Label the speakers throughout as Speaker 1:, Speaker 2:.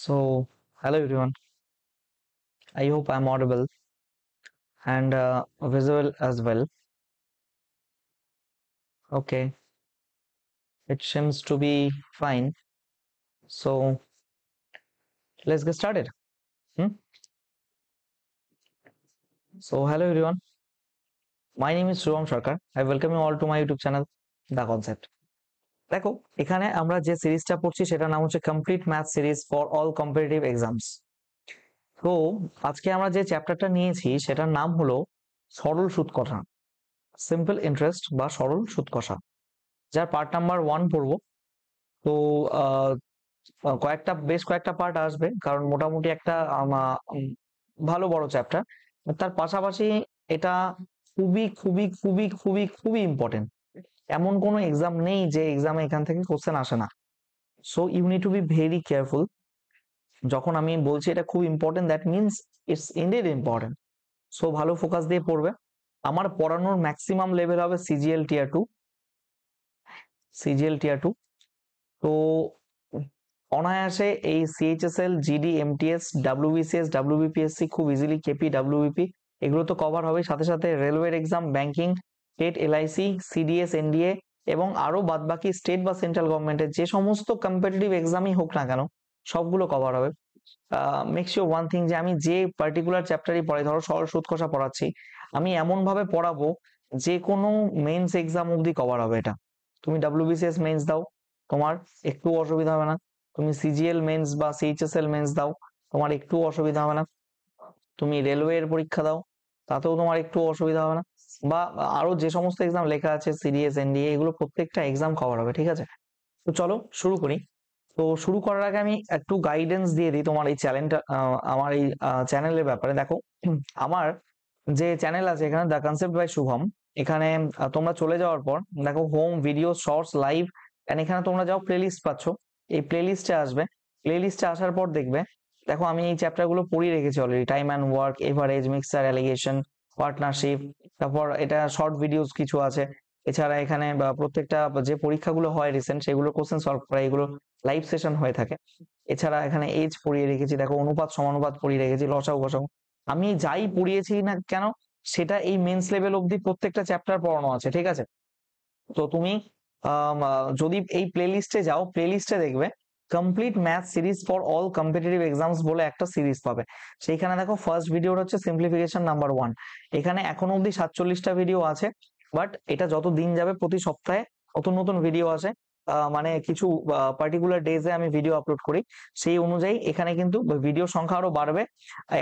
Speaker 1: So, hello everyone. I hope I'm audible and visible as well. Okay, it seems to be fine. So, let's get started. Hmm? So, hello everyone. My name is Shubham Sarkar. I welcome you all to my YouTube channel, The Concept. দেখো এখানে আমরা যে সিরিজটা পড়ছি সেটার নাম হচ্ছে complete math series for all competitive exams. তো আজকে আমরা যে চ্যাপ্টারটা নিয়েছি সেটার নাম হলো সরল সুদ কষা, সিম্পল ইন্টারেস্ট বা সরল সুদ কষা, যার পার্ট নাম্বার 1 পড়বো। তো বেশ কয়েকটা পার্ট আসবে, কারণ মোটামুটি একটা ভালো বড় চ্যাপ্টার। তার পাশাপাশি এটা খুবই খুবই খুবই খুবই খুবই ইম্পর্টেন্ট। এমন কোনো এক্সাম নেই যে এক্সামে এখান থেকে কোশ্চেন আসে না। So you need to be very careful. যখন আমি বলছি এটা খুব important, that means it's indeed important. So ভালো ফোকাস দিয়ে পড়বে। আমার পড়ানোর ম্যাক্সিমাম লেভেল হবে সিজিএল টিয়ার 2। CGL tier 2। তো অনায়াসে এই CHSL, GD, MTS, WBCS, WBPSC, খুব ইজিলি কেপি, ডাব্লিউবিপি এগুলো তো কভার হবে। সাথে সাথে রেলওয়ের exam, banking, TET, LIC, CDS, NDA এবং আরো বাদবাকি স্টেট বা সেন্ট্রাল গভর্নমেন্টের যে সমস্ত কম্পিটিটিভ এক্সামই হোক না কেন সবগুলো কভার হবে। মেক শিওর ওয়ান থিং, যে আমি যে পার্টিকুলার চ্যাপ্টারই পড়াই, ধরো সরল সুদ কষা পড়াচ্ছি, আমি এমন ভাবে পড়াবো যে কোনো মেইনস এক্সাম অব্দি কভার হবে এটা। তুমি ডাব্লিউবিসিএস মেইনস দাও, তোমার একটু অসুবিধা হবে না। তুমি সিজিএল মেন্স বা সিএইচএসএল মেন্স দাও, তোমার একটু অসুবিধা হবে না। তুমি রেলওয়ে এর পরীক্ষা দাও, তাতেও তোমার একটু অসুবিধা হবে না। বা আরো যে সমস্ত এক্সাম লেখা আছে, সিডিএস, এনডিএ, এগুলো প্রত্যেকটা এক্সাম কভার হবে, ঠিক আছে? তো চলো শুরু করি। তো শুরু করার আগে আমি একটু গাইডেন্স দিয়ে দিই তোমার এই চ্যানেলটা, আমার এই চ্যানেলের ব্যাপারে। দেখো, আমার যে চ্যানেল আছে এখানে, দ্য কনসেপ্ট বাই শুভম, এখানে তোমরা চলে যাওয়ার পর দেখো হোম, ভিডিও, শর্টস, লাইভ, এখানে তোমরা যাও প্লেলিস্ট পাচ্ছ। এই প্লেলিস্টে আসবে, প্লেলিস্টে আসার পর দেখবে, দেখো আমি এই চ্যাপ্টার গুলো পড়িয়ে রেখেছি already. Time and work, average, mixer, allegation, partnership, তারপর এটা শর্ট ভিডিওস কিছু আছে। এছাড়া এখানে প্রত্যেকটা যে পরীক্ষাগুলো হয় রিসেন্ট, সেগুলো কোশ্চেন সলভ করা, এগুলো লাইভ সেশন হয়ে থাকে। এছাড়া এখানে এজ পড়িয়ে রেখেছি, দেখো অনুপাত সমানুপাত পড়িয়ে রেখেছি, লসাগু গসাগু। আমি যাই পড়িয়েছি না কেন সেটা এই মেন্স লেভেল অব্দি প্রত্যেকটা চ্যাপ্টার পড়ানো আছে, ঠিক আছে? তো তুমি যদি এই প্লেলিস্টে যাও, প্লেলিস্টে দেখবে complete math series for all competitive exams বলে একটা সিরিজ পাবে। সেইখানে দেখো ফার্স্ট ভিডিও হচ্ছে সিম্পলিফিকেশন নাম্বার 1। এখানে এখনো অব্দি 47টা ভিডিও আছে, বাট এটা যত দিন যাবে প্রতি সপ্তাহে নতুন নতুন ভিডিও আসে। মানে কিছু পার্টিকুলার ডেজে আমি ভিডিও আপলোড করি, সেই অনুযায়ী এখানে কিন্তু ভিডিও সংখ্যা আরো বাড়বে।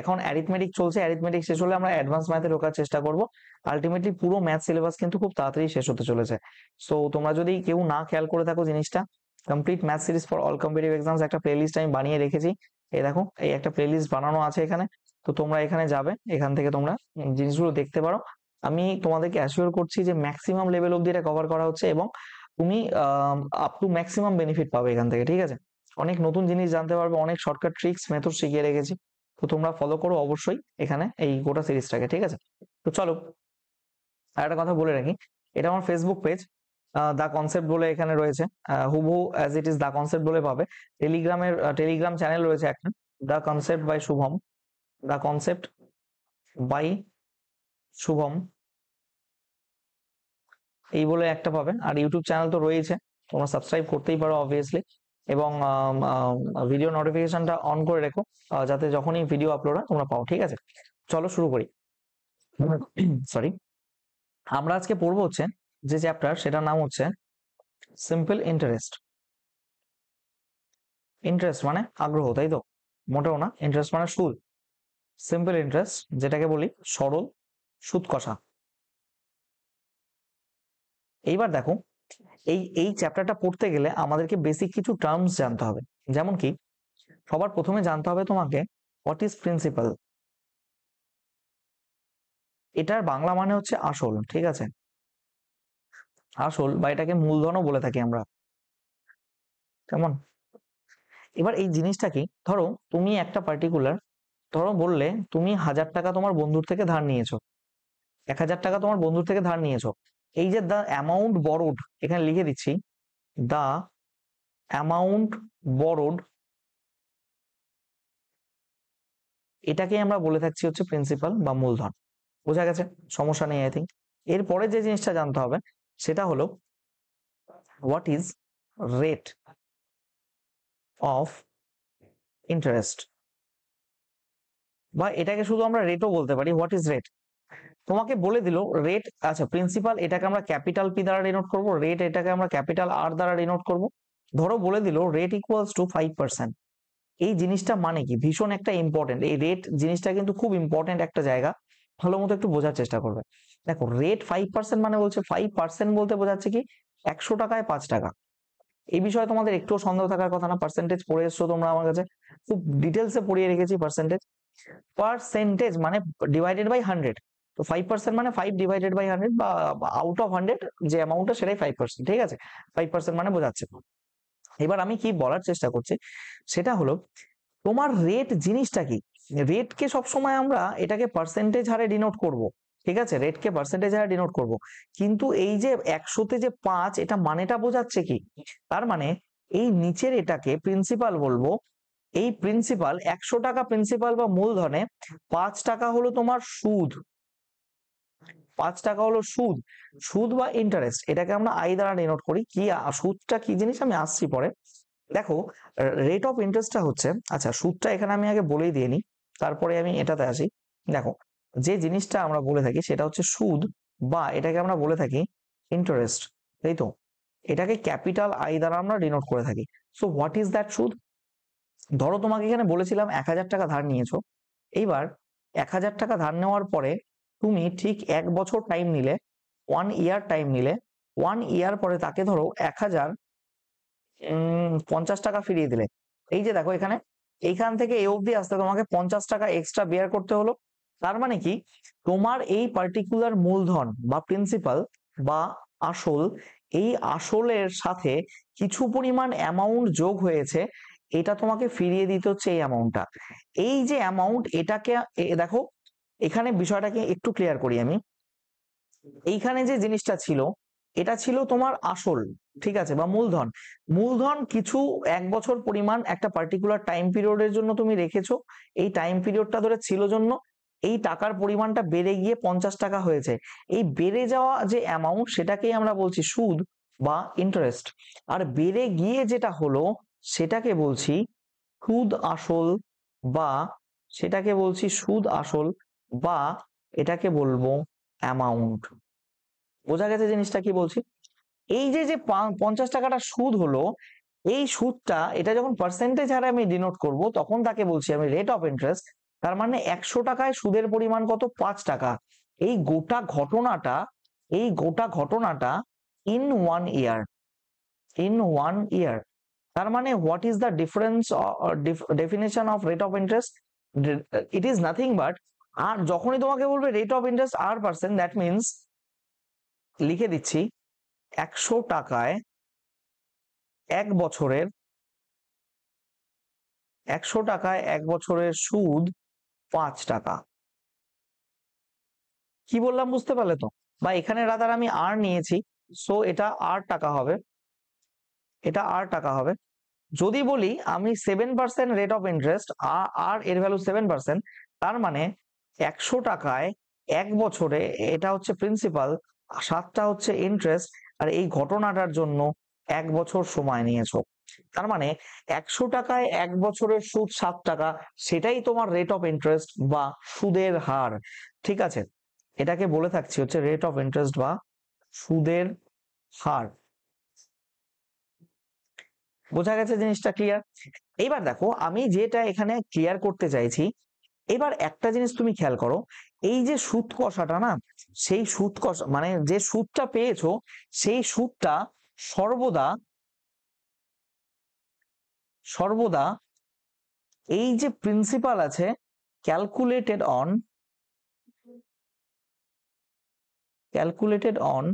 Speaker 1: এখন অ্যারিথমেটিক চলছে, অ্যারিথমেটিক শেষ হলে আমরা অ্যাডভান্স ম্যাথে ঢোকার চেষ্টা করব। আলটিমেটলি পুরো ম্যাথ সিলেবাস কিন্তু খুব তাড়াতাড়ি শেষ হতে চলেছে। সো তোমরা যদি কেউ না খেয়াল করে থাকো জিনিসটা, complete math series for all competitive exams একটা প্লেলিস্ট আমি বানিয়ে রেখেছি। এই দেখো, এই একটা প্লেলিস্ট বানানো আছে এখানে। তো তোমরা এখানে যাবে, এখান থেকে তোমরা জিনিসগুলো দেখতে পারো। আমি তোমাদেরকে অ্যাসিওর করছি যে ম্যাক্সিমাম লেভেল অব্দি এটা কভার করা হচ্ছে, এবং তুমি আপ টু ম্যাক্সিমাম বেনিফিট পাবে এখান থেকে, ঠিক আছে? অনেক নতুন জিনিস জানতে পারবে, অনেক শর্টকাট ট্রিক্স মেথড শিখিয়ে রেখেছি। তো তোমরা ফলো করো অবশ্যই এখানে এই গোটা সিরিজটাকে, ঠিক আছে? তো চলো, আর একটা কথা বলে রাখি, এটা আমার ফেসবুক পেজ, দা কনসেপ্ট বলে এখানে রয়েছে। হুবহু as it is the concept বলে পাবে। টেলিগ্রাম চ্যানেল রয়েছে একটা, the concept by Shubham, the concept by Shubham এই বলে একটা পাবে। আর ইউটিউব চ্যানেল তো রয়েছে, তোমরা সাবস্ক্রাইব করতেই পারো অবভিয়াসলি। এবং ভিডিও নোটিফিকেশনটা অন করে রেখো, যাতে যখনই ভিডিও আপলোড হয় তোমরা পাও, ঠিক আছে? চলো শুরু করি। সরি, আমরা আজকে পড়বো হচ্ছে যে চ্যাপ্টার, সেটার নাম হচ্ছে সিম্পল ইন্টারেস্ট। ইন্টারেস্ট মানে আগ্রহ, তাই তো? মোটেও না, ইন্টারেস্ট মানে সুদ। সিম্পল ইন্টারেস্ট, যেটাকে বলি সরল সুদ কষা। এইবার দেখো, এই এই চ্যাপ্টারটা পড়তে গেলে আমাদেরকে বেসিক কিছু টার্মস জানতে হবে। যেমন কি, সবার প্রথমে জানতে হবে তোমাকে হোয়াট ইজ প্রিন্সিপাল। এটার বাংলা মানে হচ্ছে আসল, ঠিক আছে? আসল, বা এটাকে মূলধনও বলে থাকি আমরা, কেমন? এবার এই জিনিসটা কি, ধরো তুমি একটা পার্টিকুলার, ধরো বললে তুমি 1000 টাকা তোমার বন্ধুর থেকে ধার নিয়েছো, 1000 টাকা তোমার বন্ধুর থেকে ধার নিয়েছো। এই যে দ্য অ্যামাউন্ট বরোড, এখানে লিখে দিচ্ছি, দ্য অ্যামাউন্ট বরোড এটাকে আমরা বলে থাকছি হচ্ছে প্রিন্সিপাল বা মূলধন। বোঝা গেছে? সমস্যা নেই আই থিঙ্ক। এরপরে যে জিনিসটা জানতে হবে সেটা হলো what is rate of interest, বা এটাকে শুধু আমরা রেটও বলতে পারি। What is rate? তোমাকে বলে দিল রেট, আচ্ছা প্রিন্সিপাল এটাকে আমরা ক্যাপিটাল পি দ্বারা ডিনোট করব, রেট এটাকে আমরা ক্যাপিটাল আর দ্বারা ডিনোট করব। ধরো বলে দিল রেট ইকুয়ালস টু 5%। এই জিনিসটা মানে কি? ভীষণ একটা ইম্পর্টেন্ট, এই রেট জিনিসটা কিন্তু খুব ইম্পর্টেন্ট একটা জায়গা, ভালো মতো একটু বোঝার চেষ্টা করবে। দেখো রেট 5% মানে বলছে 5% বলতে বোঝাচ্ছে কি 100 টাকায় 5 টাকা। এই বিষয়ে তোমাদের একটুও সন্দেহ থাকার কথা না, পার্সেন্টেজ পড়ে এসছো তোমরা আমার কাছে, খুব ডিটেলসে পড়িয়ে রেখেছি পার্সেন্টেজ। পার্সেন্টেজ মানে ডিভাইডেড বাই 100, তো 5% মানে 5 ডিভাইডেড বাই 100 বা আউট অফ 100 যে অ্যামাউন্টটা সেটাই 5%, ঠিক আছে? 5% মানে বোঝাচ্ছে। এবার আমি কি বলার চেষ্টা করছি সেটা হলো তোমার রেট জিনিসটা কি? রেটকে সবসময় আমরা এটাকে পার্সেন্টেজ হারে ডিনোট করব, ঠিক আছে? রেটকে পার্সেন্টেজ হারে ডিনোট করব, কিন্তু এই যে 100তে যে 5 এটা মানেটা বোঝাচ্ছে কি? তার মানে এই নিচের এটাকে প্রিন্সিপাল বলবো, এই প্রিন্সিপাল 100 টাকা প্রিন্সিপাল বা মূলধনে 5 টাকা হলো তোমার সুদ, 5 টাকা হলো সুদ, সুদ বা ইন্টারেস্ট, এটাকে আমরা আই দ্বারা ডিনোট করি। কি সুদটা কি জিনিস আমি আসছি পরে। দেখো রেট অফ ইন্টারেস্টটা হচ্ছে, আচ্ছা সুদটা এখানে আমি আগে বলেই দিয়ে নিই, তারপরে আমি এটাতে আসি। দেখো যে জিনিসটা আমরা বলে থাকি সেটা হচ্ছে সুদ, বা এটাকে আমরা বলে থাকি ইন্টারেস্ট, তাই তো? এটাকে ক্যাপিটাল আই দ্বারা আমরা ডিনোট করে থাকি। সো হোয়াট ইজ দ্যাট সুদ? ধরো তোমাকে এখানে বলেছিলাম 1000 টাকা ধার নিয়েছো, এইবার 1000 টাকা ধার নেওয়ার পরে তুমি ঠিক 1 বছর টাইম নিলে, 1 ইয়ার টাইম নিলে, 1 ইয়ার পরে তাকে ধরো 1050 টাকা ফিরিয়ে দিলে। এই যে দেখো এখানে, এইখান থেকে এই অবধি আসতে তোমাকে 50 টাকা এক্সট্রা বেয়ার করতে হলো। তার মানে কি তোমার এই পার্টিকুলার মূলধন বা প্রিন্সিপাল বা আসল, এই আসলের সাথে কিছু পরিমাণ অ্যামাউন্ট যোগ হয়েছে, এটা তোমাকে ফিরিয়ে দিতে হচ্ছে এই অ্যামাউন্টটা। এই যে অ্যামাউন্ট এটাকে দেখো এখানে বিষয়টাকে একটু ক্লিয়ার করি আমি। এইখানে যে জিনিসটা ছিল এটা ছিল তোমার আসল, ঠিক আছে, বা মূলধন। মূলধন কিছু 1 বছর পরিমাণ একটা পার্টিকুলার টাইম পিরিয়ডের জন্য তুমি রেখেছো, এই টাইম পিরিয়ডটা ধরে ছিল জন্য এই টাকার পরিমাণটা বেড়ে গিয়ে 50 টাকা হয়েছে। এই বেড়ে যাওয়া যে অ্যামাউন্ট সেটাকেই আমরা বলছি সুদ বা ইন্টারেস্ট। আর বেড়ে গিয়ে যেটা হলো সেটাকে বলছি সুদ আসল, বা সেটাকে বলছি সুদ আসল, বা এটাকে বলবো অ্যামাউন্ট। বোঝা গেছে জিনিসটা কি বলছি? এই যে যে 50 টাকাটা সুদ হলো, এই সুদটা এটা যখন পার্সেন্টেজ হারে আমি ডিনোট করব তখন তাকে বলছি আমি রেট অফ ইন্টারেস্ট। তার মানে 100 টাকায় সুদের পরিমাণ কত? 5 টাকা। এই গোটা ঘটনাটা, এই গোটা ঘটনাটা ইন 1 ইয়ার, ইন 1 ইয়ার। তার মানে what is the difference, definition of rate of interest? It is nothing but, আর যখনই তোমাকে বলবে rate of interest R percent, that means লিখে দিচ্ছি 100 টাকায় 1 বছরের, 100 টাকায় 1 বছরের সুদ 5 টাকা। কি বললাম বুঝতে পারলে তো? বা এখানে রাদার আমি আর নিয়েছি, সো এটা 8 টাকা হবে, এটা 8 টাকা হবে। যদি বলি আমি 7% রেট অফ ইন্টারেস্ট, আর এর ভ্যালু 7%, তার মানে 100 টাকায় 1 বছরে, এটা হচ্ছে প্রিন্সিপাল, 7টা হচ্ছে ইন্টারেস্ট, আর এই ঘটনাটার জন্য 1 বছর সময় নিয়েছো। তার মানে 100 টাকায় 1 বছরের সুদ 7 টাকা, সেটাই তোমার রেট অফ ইন্টারেস্ট বা সুদের হার, ঠিক আছে? এটাকে বলে থাকছি হচ্ছে রেট অফ ইন্টারেস্ট বা সুদের হার। বোঝা গেছে জিনিসটা ক্লিয়ার? এবার দেখো আমি যেটা এখানে ক্লিয়ার করতে চাইছি, এবার একটা জিনিস তুমি খেয়াল করো, এই যে সুদ কষাটা না, সেই সুদ কষা মানে যে সুদটা পেয়েছো সেই সুদটা সর্বদা সর্বদা এই যে প্রিন্সিপাল আছে calculated on, calculated on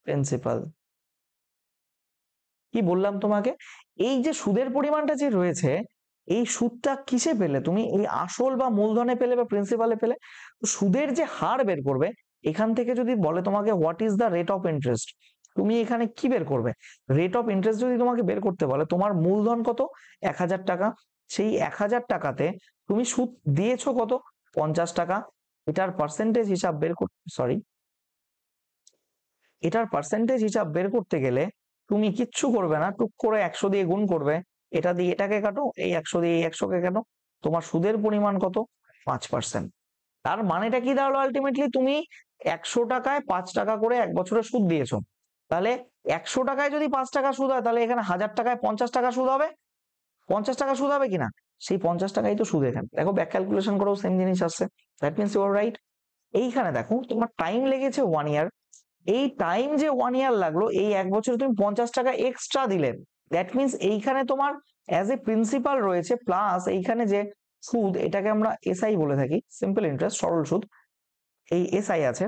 Speaker 1: principal. কি বললাম তোমাকে? এই যে সুদের পরিমাণটা যে রয়েছে, এই সুদটা কিসে পেলে তুমি? এই আসল বা মূলধনে পেলে বা প্রিন্সিপালে পেলে। সুদের যে হার বের করবে, এখান থেকে যদি বলে তোমাকে what is the rate of interest, তুমি এখানে কি বের করবে? রেট অফ ইন্টারেস্ট যদি তোমাকে বের করতে বলে, তোমার মূলধন কত? 1000 টাকা, সেই 1000 টাকাতে তুমি সুদ দিয়েছো কত, 50 টাকা। এটার পার্সেন্টেজ হিসাব বের করতে, সরি, এটার পার্সেন্টেজ হিসাব বের করতে গেলে তুমি কিচ্ছু করবে না, টুক করে 100 দিয়ে গুণ করবে, এটা দিয়ে এটাকে কাটো, এই 100 দিয়ে এই 100কে কাটো, তোমার সুদের পরিমাণ কত, 5%। তার মানেটা কি দাঁড়ালো, আলটিমেটলি তুমি 100 টাকায় 5 টাকা করে 1 বছরে সুদ দিয়েছো। তাহলে 100 টাকায় যদি 5 টাকা সুদ হয়, তাহলে এখানে 1000 টাকায় 50 টাকা সুদ হবে, 50 টাকা সুদ হবে কিনা, সেই 50 টাকাই তো সুদ। এখানে দেখো ব্যাক ক্যালকুলেশন করেও সেম জিনিস আসছে, that means you are right. এইখানে দেখো তোমার টাইম লেগেছে 1 ইয়ার, এই টাইম যে 1 ইয়ার লাগলো, এই 1 বছরে তুমি 50 টাকা এক্সট্রা দিলে, দ্যাট মিনস এইখানে তোমার অ্যাজ এ প্রিন্সিপাল রয়েছে, প্লাস এইখানে যে সুদ, এটাকে আমরা এসআই বলে থাকি, সিম্পল ইন্টারেস্ট, সরল সুদ, এই এসআই আছে।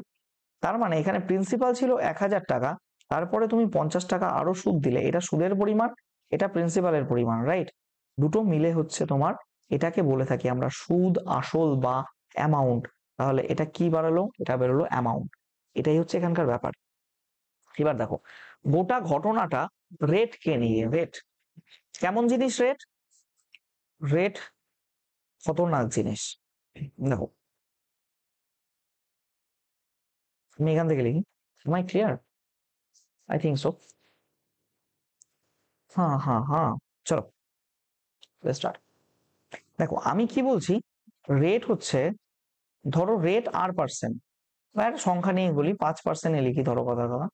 Speaker 1: তার মানে এখানে প্রিন্সিপাল ছিল 1000 টাকা, তারপরে তুমি 50 টাকা আরো সুদ দিলে, এটা সুদের পরিমাণ, এটা প্রিন্সিপালের পরিমাণ, রাইট? দুটো মিলে হচ্ছে তোমার, এটাকে বলে থাকি আমরা সুদ আসল বা অ্যামাউন্ট। তাহলে এটা কি বাড়ালো, এটা বেরোলো অ্যামাউন্ট। এটাই হচ্ছে এখানকার ব্যাপার। এবার দেখো গোটা ঘটনাটা রেট কে নিয়ে। রেট কেমন জিনিস? রেট, রেট খতরনাক জিনিস। দেখো আমি এখান থেকে লিখি, am I clear? I think so. হ্যাঁ হ্যাঁ হ্যাঁ, চলো স্টার্ট। দেখো আমি কি বলছি, রেট হচ্ছে, ধরো রেট r%, বা একটা সংখ্যা নিয়ে বলি, 5% লিখি ধরো, কথার কথা,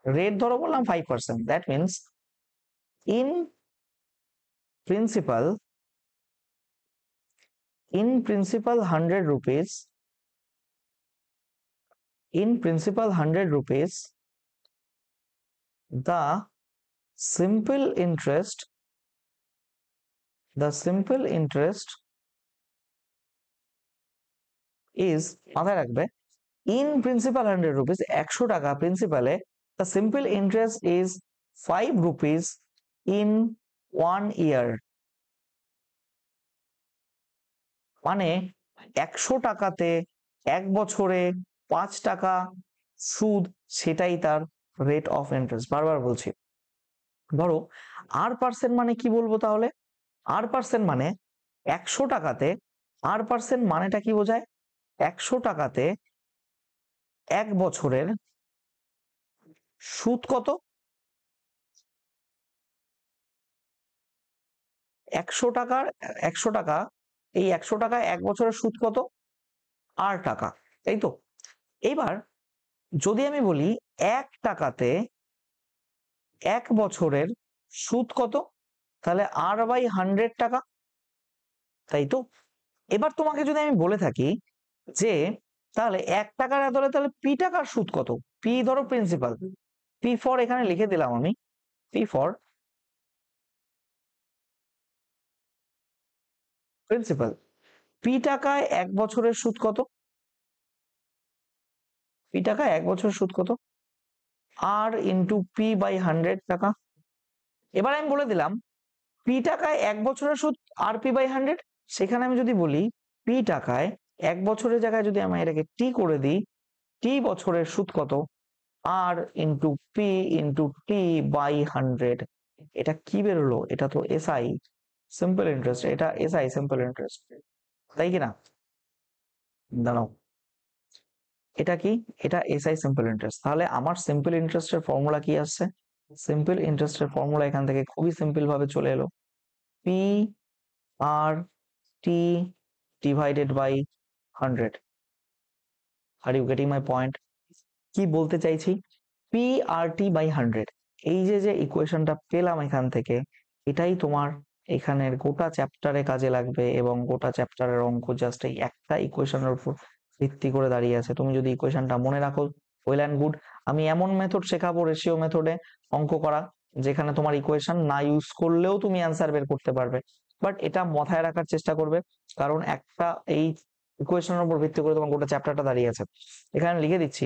Speaker 1: রেট ধরো বললাম 5%, that means in principal, in principal 100 rupees, in principal 100 rupees, the simple interest, the simple interest is, মাথায় রাখবে, in principal 100 rupees, 100 টাকা প্রিন্সিপালে, the simple interest is 5 rupees in 1 year। মানে 100 টাকাতে 1 বছরে 5 টাকা সুদ, সেটাই তার রেট অফ ইন্টারেস্ট। বারবার বলছি, ধরো r% মানে কি বলবো তাহলে, r% মানে 100 টাকাতে, r% মানেটা কি বোঝায়, 100 টাকাতে 1 বছরের সুদ কত, 100 টাকার, 100 টাকা, এই 100 টাকায় 1 বছরের সুদ কত, r টাকা, তাই তো? এইবার যদি আমি বলি 1 টাকাতে 1 বছরের সুদ কত, তাহলে r/100 টাকা, তাই তো? এবার তোমাকে যদি আমি বলে থাকি যে তাহলে 1 টাকার এত হলে তাহলে পি টাকার সুদ কত, পি ধরো প্রিন্সিপাল, পি ফর এখানে লিখে দিলাম আমি, পি ফর প্রিন্সিপাল, পি টাকায় 1 বছরের সুদ কত, পি টাকায় 1 বছরের সুদ কত, আর ইন্টু p/100 টাকা। এবার আমি বলে দিলাম পি টাকায় 1 বছরের সুদ আর p/100, সেখানে আমি যদি বলি পি টাকায় 1 বছরের জায়গায় যদি আমি এটাকে টি করে দিই, টি বছরের সুদ কত, আর ইন্টু পি ইন্টু t/100, এটা কি বেরোলো, এটা তো এসআই সিম্পল ইন্টারেস্ট, এটা এসআই সিম্পল ইন্টারেস্ট, তাই কিনা? দাঁড়াও, এটা কি, এটা এসআই সিম্পল ইন্টারেস্ট। তাহলে আমার সিম্পল ইন্টারেস্টের ফর্মুলা কি আসছে, সিম্পল ইন্টারেস্টের ফর্মুলা এখান থেকে খুবই সিম্পল ভাবে চলে এলো, P R T divided by 100। Are you getting my point? কি বলতে চাইছি, পি আর টি বাই 100, এই যে যে ইকুয়েশনটা পেলাম এখান থেকে, এটাই তোমার এখানের গোটা চ্যাপ্টারে কাজে লাগবে, এবং গোটা চ্যাপ্টারের অঙ্ক জাস্ট এই একটা ইকুয়েশনের উপর ভিত্তি করে দাঁড়িয়ে আছে। তুমি যদি ইকুয়েশনটা মনে রাখো, ওয়েল অ্যান্ড গুড। আমি এমন মেথড শেখাবো, রেশিও মেথডে অঙ্ক করা, যেখানে তোমার ইকুয়েশন না ইউজ করলেও তুমি অ্যান্সার বের করতে পারবে। বাট এটা মাথায় রাখার চেষ্টা করবে, কারণ একটা এই ইকুয়েশনের উপর ভিত্তি করে তোমার গোটা চ্যাপ্টারটা দাঁড়িয়ে আছে। এখানে লিখে দিচ্ছি,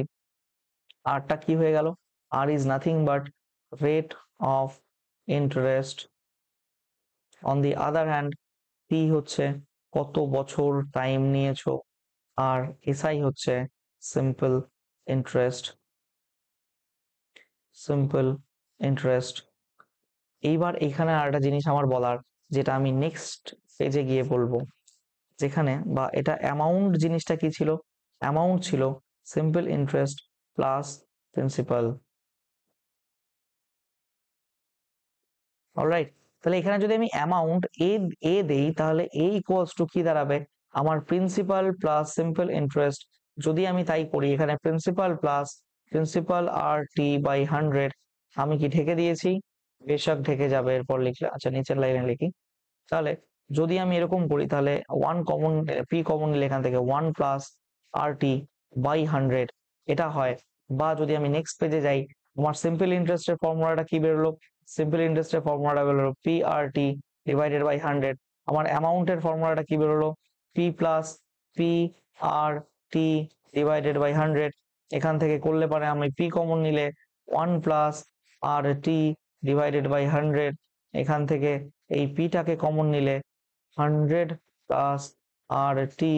Speaker 1: আরটা কি হয়ে গেল, R is nothing but rate of interest, on the other hand P হচ্ছে কত বছর টাইম নিয়েছো, আর এসআই হচ্ছে সিম্পল ইন্টারেস্ট, সিম্পল ইন্টারেস্ট। এইবার এখানে আর একটা জিনিস আমার বলার, যেটা আমি নেক্সট পেজে গিয়ে বলবো, যেখানে বা এটা অ্যামাউন্ট জিনিসটা কি ছিল, অ্যামাউন্ট ছিল simple interest plus principal. Alright, তাহলে এখানে যদি আমি অ্যামাউন্ট এ দেই তাহলে এ ইকুয়ালস টু কি দাঁড়াবে, আমার প্রিন্সিপাল প্লাস সিম্পল ইন্টারেস্ট। যদি আমি তাই করি, এখানে principal plus principal R T by 100, আমি কি ঢেকে দিয়েছি, বেশক ঢেকে যাবে, এরপর লিখলে আচ্ছা নিচের লাইনে লিখি। তাহলে যদি আমি এরকম করি তাহলে ওয়ান কমন, পি কমন নিলে এখান থেকে 1 প্লাস আর টি বাই 100 এটা হয়। বা যদি আমি নেক্সট পেজে যাই, আমার সিম্পল ইন্টারেস্টের ফর্মুলাটা কি বেরোলো, সিম্পল ইন্টারেস্টের ফর্মুলাটা বেরোলো P R T divided by 100। আমার অ্যামাউন্টের ফর্মুলাটা কি বেরোলো, P plus P R T divided by 100। এখান থেকে করলে পারে আমি পি কমন নিলে 1 plus R T divided by 100। এখান থেকে এই পিটাকে কমন নিলে 100 plus R T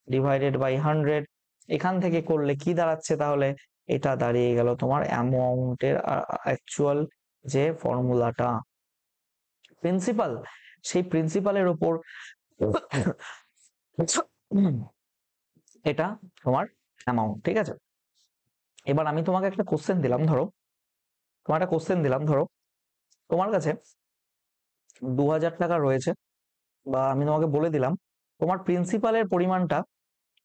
Speaker 1: divided by 100। এখান থেকে করলে কি দাঁড়াচ্ছে তাহলে, এটা দাঁড়িয়ে গেল তোমার অ্যামাউন্টের অ্যাকচুয়াল যে ফর্মুলাটা প্রিন্সিপাল, সেই প্রিন্সিপালের উপর এটা তোমার অ্যামাউন্ট। ঠিক আছে, এবার আমি তোমাকে একটা কোশ্চেন দিলাম, ধরো তোমার একটা কোশ্চেন দিলাম, ধরো তোমার কাছে 2000 টাকা রয়েছে, বা আমি তোমাকে বলে দিলাম তোমার প্রিন্সিপালের পরিমাণটা,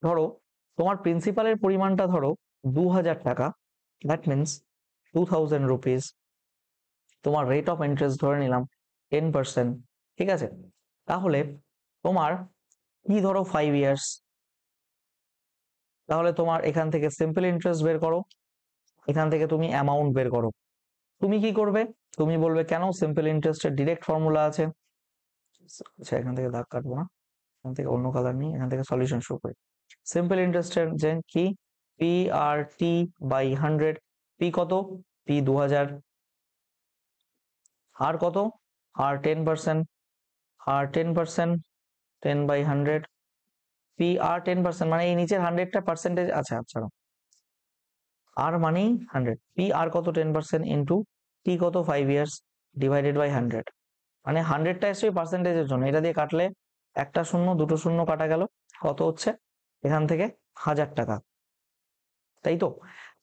Speaker 1: ধরো তোমার প্রিন্সিপালের পরিমাণটা ধরো 2000 টাকা, দ্যাট মিনস 2000 রুপিস। তোমার রেট অফ ইন্টারেস্ট ধরে নিলাম 10%। ঠিক আছে, তাহলে তোমার কি ধরো 5 ইয়ার্স, তাহলে তোমার এখান থেকে সিম্পল ইন্টারেস্ট বের করো, এখান থেকে তুমি অ্যামাউন্ট বের করো। তুমি কি করবে, তুমি বলবে কেন, সিম্পল ইন্টারেস্টের ডিরেক্ট ফর্মুলা আছে। আচ্ছা এখান থেকে দাগ কাটবো না, এখান থেকে অন্য কালার নিয়ে এখান থেকে সলিউশন শুরু করি। সিম্পল ইন্টারেস্টের যে কি, P R T by 100। P কত, পি 2000, আর কত, আর 10%, আর 10%, 10 বাই 100। পি আর 10% মানে এই নিচের 100টা পার্সেন্টেজ, আচ্ছা আচ্ছা, আর মানেই 100, পি আর কত 10% ইন্টু টি কত 5 ইয়ার্স ডিভাইডেড বাই 100। মানে 100টা এসে পার্সেন্টেজের জন্য, এটা দিয়ে কাটলে একটা শূন্য দুটো শূন্য কাটা গেল, কত হচ্ছে এখান থেকে 1000 টাকা, তাই তো।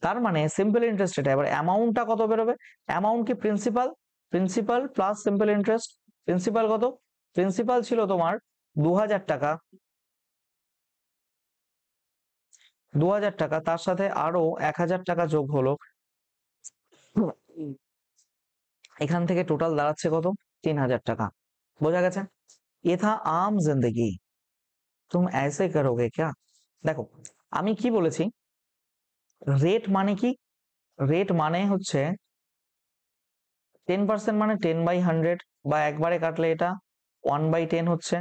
Speaker 1: তার মানে সিম্পল ইন্টারেস্ট এটা। এবার অ্যামাউন্টটা কত বেরোবে, অ্যামাউন্ট কি principal, principal plus simple interest. Principal কত, প্রিন্সিপাল ছিল তোমার 2000 টাকা, 2000 টাকা, তার সাথে আরো 1000 টাকা যোগ হলো, এখান থেকে টোটাল দাঁড়াচ্ছে কত, 3000 টাকা। বোঝা গেছে, এ থা আম জিন্দগি, তুম ऐसे करोगे क्या। দেখো আমি কি বলেছি, রেট মানে কি, রেট মানে হচ্ছে 10% মানে 10/100, বা একবারে কাটলে এটা 1/10 হচ্ছে।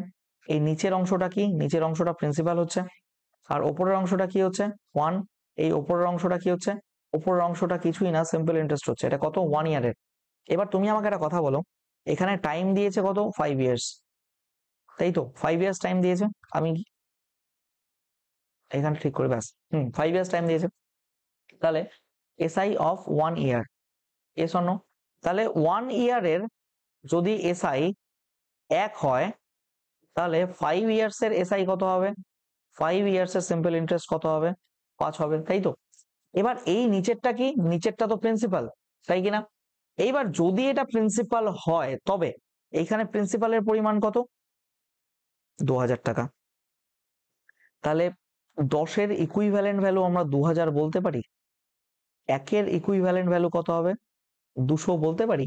Speaker 1: এই নিচের অংশটা কি, নিচের অংশটা প্রিন্সিপাল হচ্ছে, আর ওপরের অংশটা কি হচ্ছে 1। এই ওপরের অংশটা কি হচ্ছে, ওপরের অংশটা কিছুই না, সিম্পল ইন্টারেস্ট হচ্ছে। এটা কত, 1 ইয়ারের। এবার তুমি আমাকে একটা কথা বলো, এখানে টাইম দিয়েছে কত, 5 ইয়ার্স, তাই তো, 5 ইয়ার্স টাইম দিয়েছে। আমি এখানে ঠিক করে ব্যাস, 5 ইয়ার্স টাইম দিয়েছে। তাহলে এসআই অফ 1 ইয়ার, এস অন্য, তাহলে 1 ইয়ারের যদি এসআই 1 হয়, তাহলে 5 ইয়ার্স এর এসআই কত হবে, 5 ইয়ার্স এর সিম্পল ইন্টারেস্ট কত হবে, 5 হবে, তাই তো। এবার এই নিচেরটা কি, নিচেরটা তো প্রিন্সিপাল, তাই কিনা। এইবার যদি এটা প্রিন্সিপাল হয়, তবে এইখানে প্রিন্সিপালের পরিমাণ কত, 2000 টাকা। তাহলে 10-এর ইকুইভ্যালেন্ট ভ্যালু আমরা 2000 বলতে পারি, 1-এর ইকুইভ্যালেন্ট ভ্যালু কত হবে, 200 বলতে পারি।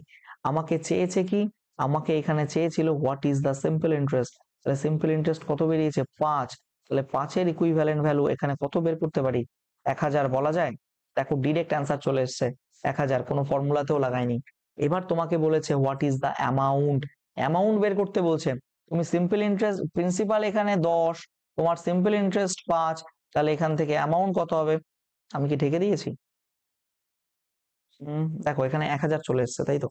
Speaker 1: আমাকে চেয়েছে কি, আমাকে এখানে চেয়েছিল what is the simple interest, তাহলে সিম্পল ইন্টারেস্ট কত বেরিয়েছে 5। তাহলে 5-এর ইকুইভ্যালেন্ট ভ্যালু এখানে কত বের করতে পারি, 1000 বলা যায়। দেখো ডিরেক্ট অ্যান্সার চলে এসছে 1000, কোনো ফর্মুলাতেও লাগাইনি। এবার তোমাকে বলেছে what is the amount, amount বের করতে বলছে। তুমি সিম্পল ইন্টারেস্ট, প্রিন্সিপাল এখানে 10, তোমার সিম্পল ইন্টারেস্ট 5, তাহলে এখান থেকে অ্যামাউন্ট কত হবে, আমি কি ঢেকে দিয়েছি, দেখো এখানে 1000 চলে এসছে, তাই তো,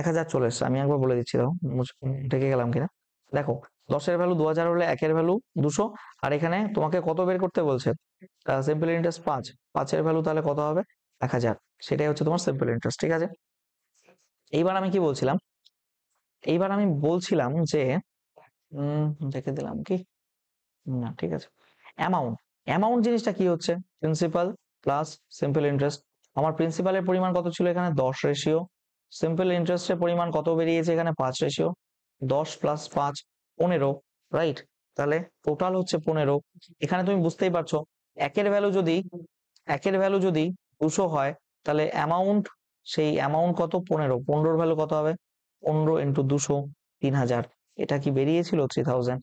Speaker 1: 1000 চলে এসছে। আমি একবার বলে দিচ্ছি, দাও ঢেকে গেলাম কিনা। দেখো 10-এর ভ্যালু 2000 হলে 1-এর ভ্যালু 200, আর এখানে তোমাকে কত বের করতে বলছে, সিম্পল ইন্টারেস্ট 5, 5-এর ভ্যালু তাহলে কত হবে 1000, সেটাই হচ্ছে তোমার সিম্পল ইন্টারেস্ট। ঠিক আছে, এইবার আমি কি বলছিলাম, এইবার আমি বলছিলাম যে দেখে দিলাম কি, না, ঠিক আছে। অ্যামাউন্ট, অ্যামাউন্ট জিনিসটা কি হচ্ছে? Principal plus simple interest. আমার প্রিন্সিপালের পরিমাণ কত ছিল এখানে? 10 রেশিও। সিম্পল ইন্টারেস্টের পরিমাণ কত বেরিয়েছে এখানে? 5 রেশিও। 10 plus 5 15, right? তাহলে টোটাল হচ্ছে 15। এখানে তুমি বুঝতেই পারছো একের ভ্যালু যদি একের ভ্যালু যদি 200 হয়, তাহলে অ্যামাউন্ট, সেই অ্যামাউন্ট কত? 15। 15 ভ্যালু কত হবে? 15 ইন্টু 200, 3000। এটা কি বেরিয়েছিল? 3000।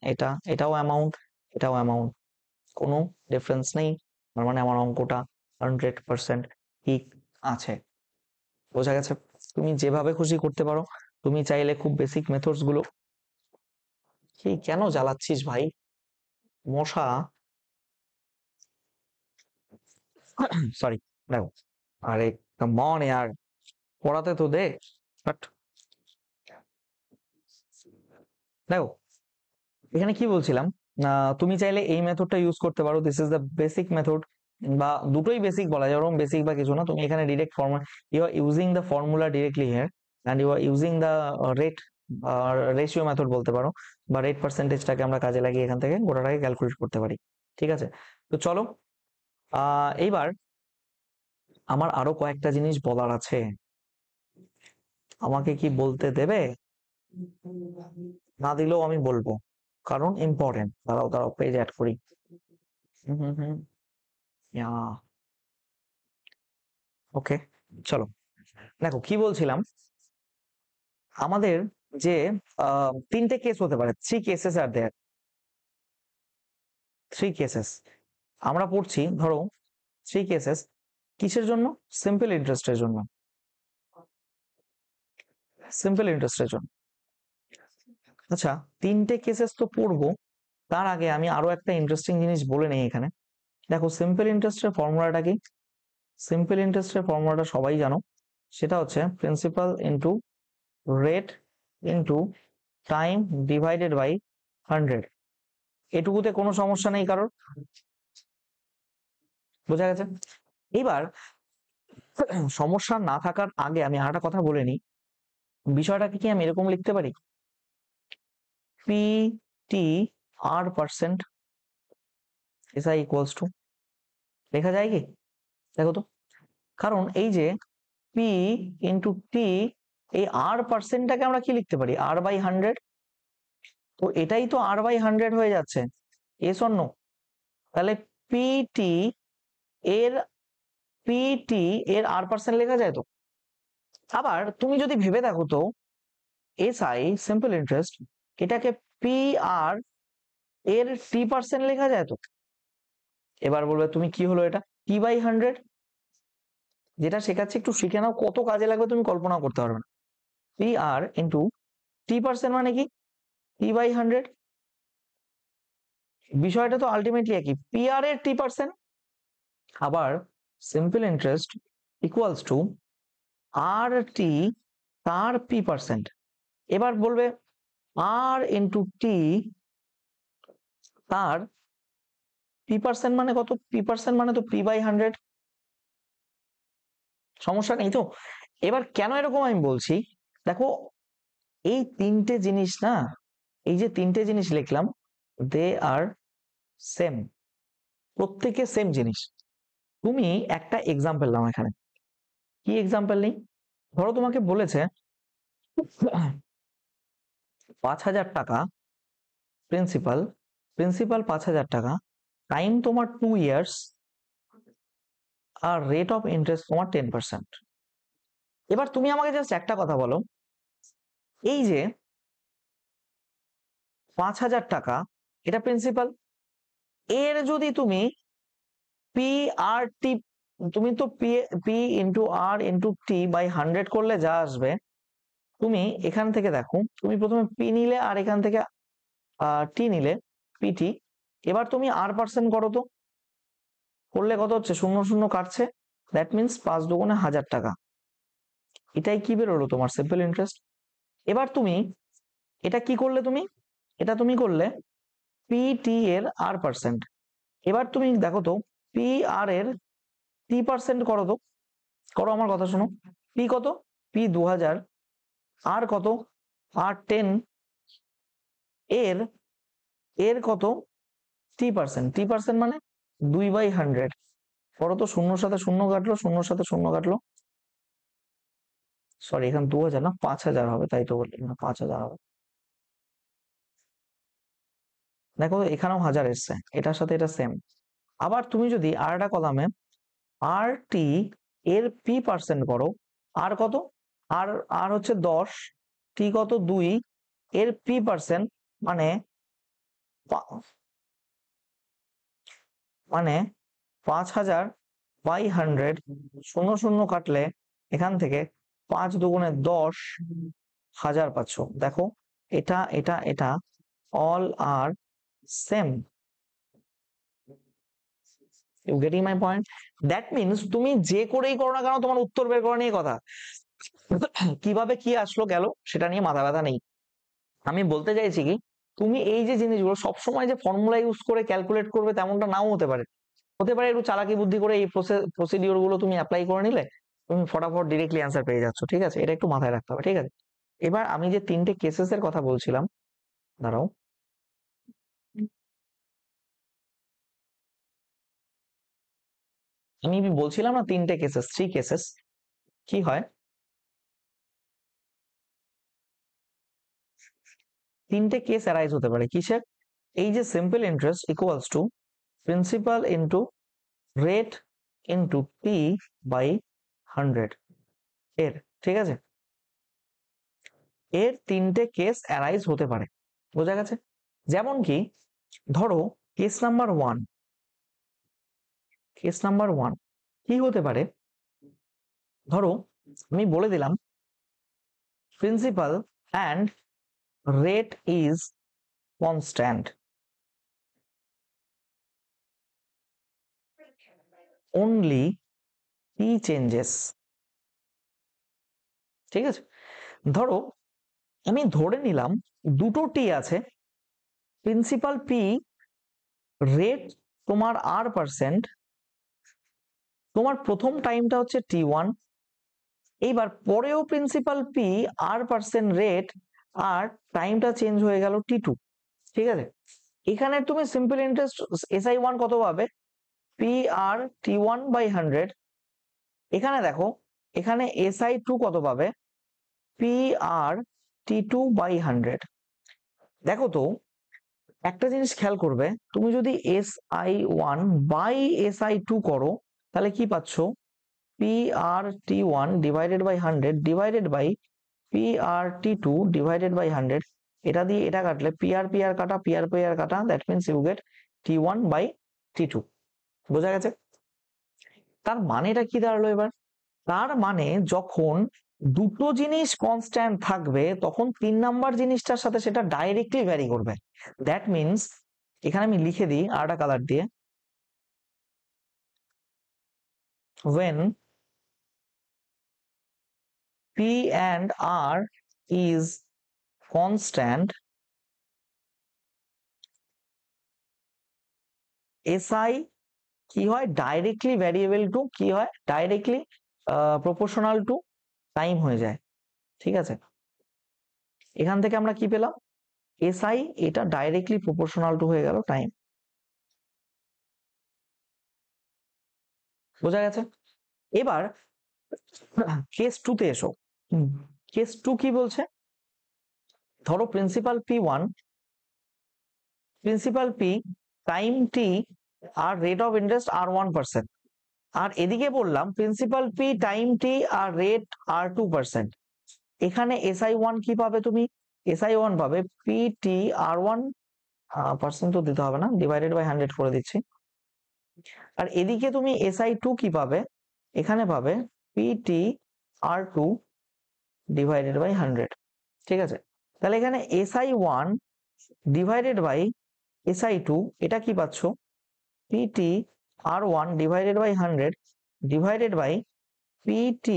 Speaker 1: এটাও অ্যামাউন্ট, এটাও অ্যামাউন্ট, কোনো ডিফারেন্স নেই। তার মানে আমার অঙ্কটা 100% ঠিক আছে। বোঝা গেছে? তুমি যেভাবে খুশি করতে পারো। তুমি চাইলে খুব বেসিক মেথডস গুলো, কি কেন জ্বালাচ্ছিস ভাই? মশা, সরি। দেখো, আরে কাম অন ইয়ার, পড়াতে তো দে। বাট দেখো, এখানে কি বলছিলাম, তুমি চাইলে এই মেথডটা ইউজ করতে পারো। This is the basic method, বা দুটোই বেসিক বলা যায়, ওরকম বেসিক বা কিছু না। তুমি এখানে direct formula, you are using the formula directly here, and you are using the rate ratio method বলতে পারো, বা রেট পার্সেন্টেজটাকে আমরা কাজে লাগিয়ে এখান থেকে গোটাটাকে ক্যালকুলেট করতে পারি। ঠিক আছে, তো চলো এইবার আমার আরো কয়েকটা জিনিস বলার আছে। আমাকে কি বলতে দেবে? না দিলেও আমি বলবো, কারণ ইম্পর্টেন্ট। দাঁড়াও দাঁড়াও, পেজ অ্যাড করি। হুম হুম হুম, ওকে, চলো। দেখো কি বলছিলাম, আমাদের যে তিনটে কেস হতে পারে, 3 কেসেস আর দেয়ার, 3 কেসেস আমরা পড়ছি। ধরো 3 কেসেস কিসের জন্য? সিম্পল ইন্টারেস্টের জন্য, সিম্পল ইন্টারেস্টের জন্য। আচ্ছা, তিনটে কেসেস তো পড়বো, তার আগে আমি আরো একটা ইন্টারেস্টিং জিনিস বলে নেই এখানে। দেখো, সিম্পল ইন্টারেস্টের ফর্মুলাটা কি? সিম্পল ইন্টারেস্টের ফর্মুলাটা সবাই জানো, সেটা হচ্ছে principal into rate into time divided by 100। এটুকুতে কোনো সমস্যা নেই কারোর? বোঝা গেছে? এবার সমস্যা না থাকার আগে আমি আরেকটা কথা বলে নিই। বিষয়টাকে কি আমি এরকম লিখতে পারি, P T R percent SI equals to, লেখা যায় কি? দেখো তো, কারণ এই যে পি ইন্টু টি, এই আর পার্সেন্টটাকে আমরা কি লিখতে পারি? আর বাই 100। তো এটাই তো আর বাই 100 হয়ে যাচ্ছে, এস অর নো? তাহলে পিটি এর পিটি এর আর পার্সেন্ট লেখা যায় তো। আবার তুমি যদি ভেবে দেখো তো, এসআই সিম্পল ইন্টারেস্ট, এটাকে পি আর এর টি পার্সেন্ট লেখা যায় তো। এবার বলবে তুমি কি হলো এটা? টি বাই 100। যেটা শেখাচ্ছি একটু শিখে নাও, কত কাজে লাগবে তুমি কল্পনা করতে পারবে না। পি আর ইন্টু টি পার্সেন্ট মানে কি? টি বাই 100। বিষয়টা তো আলটিমেটলি একই, পি আর এর টি পার্সেন্ট। আবার সিম্পল ইন্টারেস্ট ইকুয়ালস টু আর টি তার পি পার্সেন্ট। এবার বলবে আর ইন্টু টি তার পি পার্সেন্ট মানে কত? পি পার্সেন্ট মানে তো পি বাই 100। সমস্যা নেই তো? এবার কেন এরকম আমি বলছি, দেখো, এই তিনটে জিনিস না, এই যে তিনটে জিনিস লিখলাম, দে আর সেম, প্রত্যেকে সেম জিনিস। তুমি একটা এক্সাম্পল নাও এখানে। কি এক্সাম্পল নেই? ধরো তোমাকে বলেছে 5,000 টাকা প্রিন্সিপাল, প্রিন্সিপাল 5,000 টাকা, টাইম তোমার 2 ইয়ার্স, আর রেট অফ ইন্টারেস্ট তোমার 10%। এবার তুমি আমাকে জাস্ট একটা কথা বলো, এই যে 5,000 টাকা, এটা প্রিন্সিপাল, এর যদি তুমি পি আর টি, তুমি তো P P into R into T by 100 করলে যা আসবে, তুমি এখান থেকে দেখো, তুমি প্রথমে পি নিলে আর এখান থেকে টি নিলে, পিটি। এবার তুমি আর পার্সেন্ট করো তো, করলে কত হচ্ছে? 0 0 কাটছে, দ্যাট মিনস 5 দুগুণে 1,000 টাকা। এটাই কি বেরোলো? তোমার সিম্পল ইন্টারেস্ট। এবার তুমি এটা কি করলে? তুমি এটা তুমি করলে পিটি এর আর পার্সেন্ট। এবার তুমি দেখো তো, পি আর এর টি পার্সেন্ট করো তো, করো, আমার কথা শোনো। পি কত? পি 2000, আর কত? আর 10, এর এর কত? টি পার্সেন্ট মানে 2/100 করো তো, শূন্যর সাথে শূন্য কাটলো, শূন্যর সাথে শূন্য কাটলো, সরি এখানে 2000 না 5000 হবে, তাই তো বললাম না 5000 হবে। দেখো এখানেও 1000 এসছে, এটার সাথে এটা সেম। আবার তুমি যদি আর একটা কলামে আর টি এর পি পার্সেন্ট করো, আর কত, আর আর হচ্ছে 10, টি কত 2, এর পি পার্সেন্ট মানে মানে 5000/100, শূন্য শূন্য কাটলে এখান থেকে 5 দুগুণে 10,000 পাচ্ছ। দেখো এটা এটা এটা all are same. You getting my point? That means তুমি যে করেই করো না কেন তোমার উত্তর বের করা নিয়ে কথা, কিভাবে কি আসলো গেল সেটা নিয়ে মাথা ব্যথা নেই। আমি বলতে চাইছি কি, তুমি এই যে জিনিসগুলো সবসময় যে ফর্মুলা ইউজ করে ক্যালকুলেট করবে তেমনটা নাও হতে পারে, হতে পারে একটু চালাকি বুদ্ধি করে এই প্রসিডিওর গুলো তুমি অ্যাপ্লাই করে নিলে তুমি ফটাফট ডিরেক্টলি অ্যান্সার পেয়ে যাচ্ছ। ঠিক আছে, এটা একটু মাথায় রাখতে হবে। ঠিক আছে, এবার আমি যে 3টে কেসেস এর কথা বলছিলাম, দাঁড়াও, আমি বলছিলাম না 3টে কেসেস, 3 কেসেস কি হয়, 3টে কেস অ্যারাইজ হতে পারে কিসের, এই যে simple interest equals to principal into rate into T/100 এর। ঠিক আছে, এর 3টে কেস অ্যারাইজ হতে পারে, বোঝা গেছে? যেমন কি ধরো কেস নাম্বার ওয়ান কি হতে পারে, ধরো আমি বলে দিলাম principal and rate is constant, only P changes. ঠিক আছে, ধরো আমি ধরে নিলাম দুটো টি আছে, প্রিন্সিপাল পি, রেট তোমার R%, তোমার প্রথম টাইমটা হচ্ছে T1, এইবার পরেও প্রিন্সিপাল পি, R% রেট, আর টাইমটা চেঞ্জ হয়ে গেল T2। ঠিক আছে, এখানে তুমি সিম্পল ইন্টারেস্ট SI1 কত পাবে, PR/T1/100। এখানে দেখো এখানে SI2 কত পাবে, PR/T2/100। দেখো তো একটা জিনিস খেয়াল করবে, তুমি যদি SI1/SI2 করো তাহলে কি পাচ্ছ, PR/T1/100 ডিভাইডেড বাই PR/T2/100। এটা দিয়ে এটা কাটলে PR কাটা, PR কাটা, that means you get T1/T2। বোঝা গেছে? তার মানেটা কি দাঁড়ালো এবার, তার মানে যখন দুটো জিনিস কনস্ট্যান্ট থাকবে তখন 3 নাম্বার জিনিসটার সাথে সেটা ডাইরেক্টলি ভ্যারি করবে। দ্যাট মিনস এখানে আমি লিখে দিই আরেকটা কালার দিয়ে, when P and R is constant, SI কি হয়, ডাইরেক্টলি ভ্যারিয়েবল টু কি হয়, ডাইরেক্টলি প্রপোর্শনাল টু টাইম হয়ে যায়। ঠিক আছে, এখান থেকে আমরা কি পেলাম, SI এটা ডাইরেক্টলি প্রপোর্শনাল টু হয়ে গেল টাইম। বোঝা গেছে? এবার কেস 2 তে এসো। কেস 2 কি বলছে, ধরো principal P1, principal P, time T, আর রেট অফ ইন্টারেস্ট R1%, আর এদিকে বললাম প্রিন্সিপাল P, টাইম T, আর রেট R2%। এখানে SI1 কি পাবে তুমি, SI1 পাবে PT R1% তো দিতে হবে না, ডিভাইডেড বাই 100 করে দিচ্ছি। আর এদিকে তুমি SI2 কি পাবে, এখানে পাবে PT R2 ডিভাইডেড বাই 100। ঠিক আছে, তাহলে এখানে SI1 ডিভাইডেড বাই SI2, এটা কি পাচ্ছ, PT R1 divided by 100 divided by PT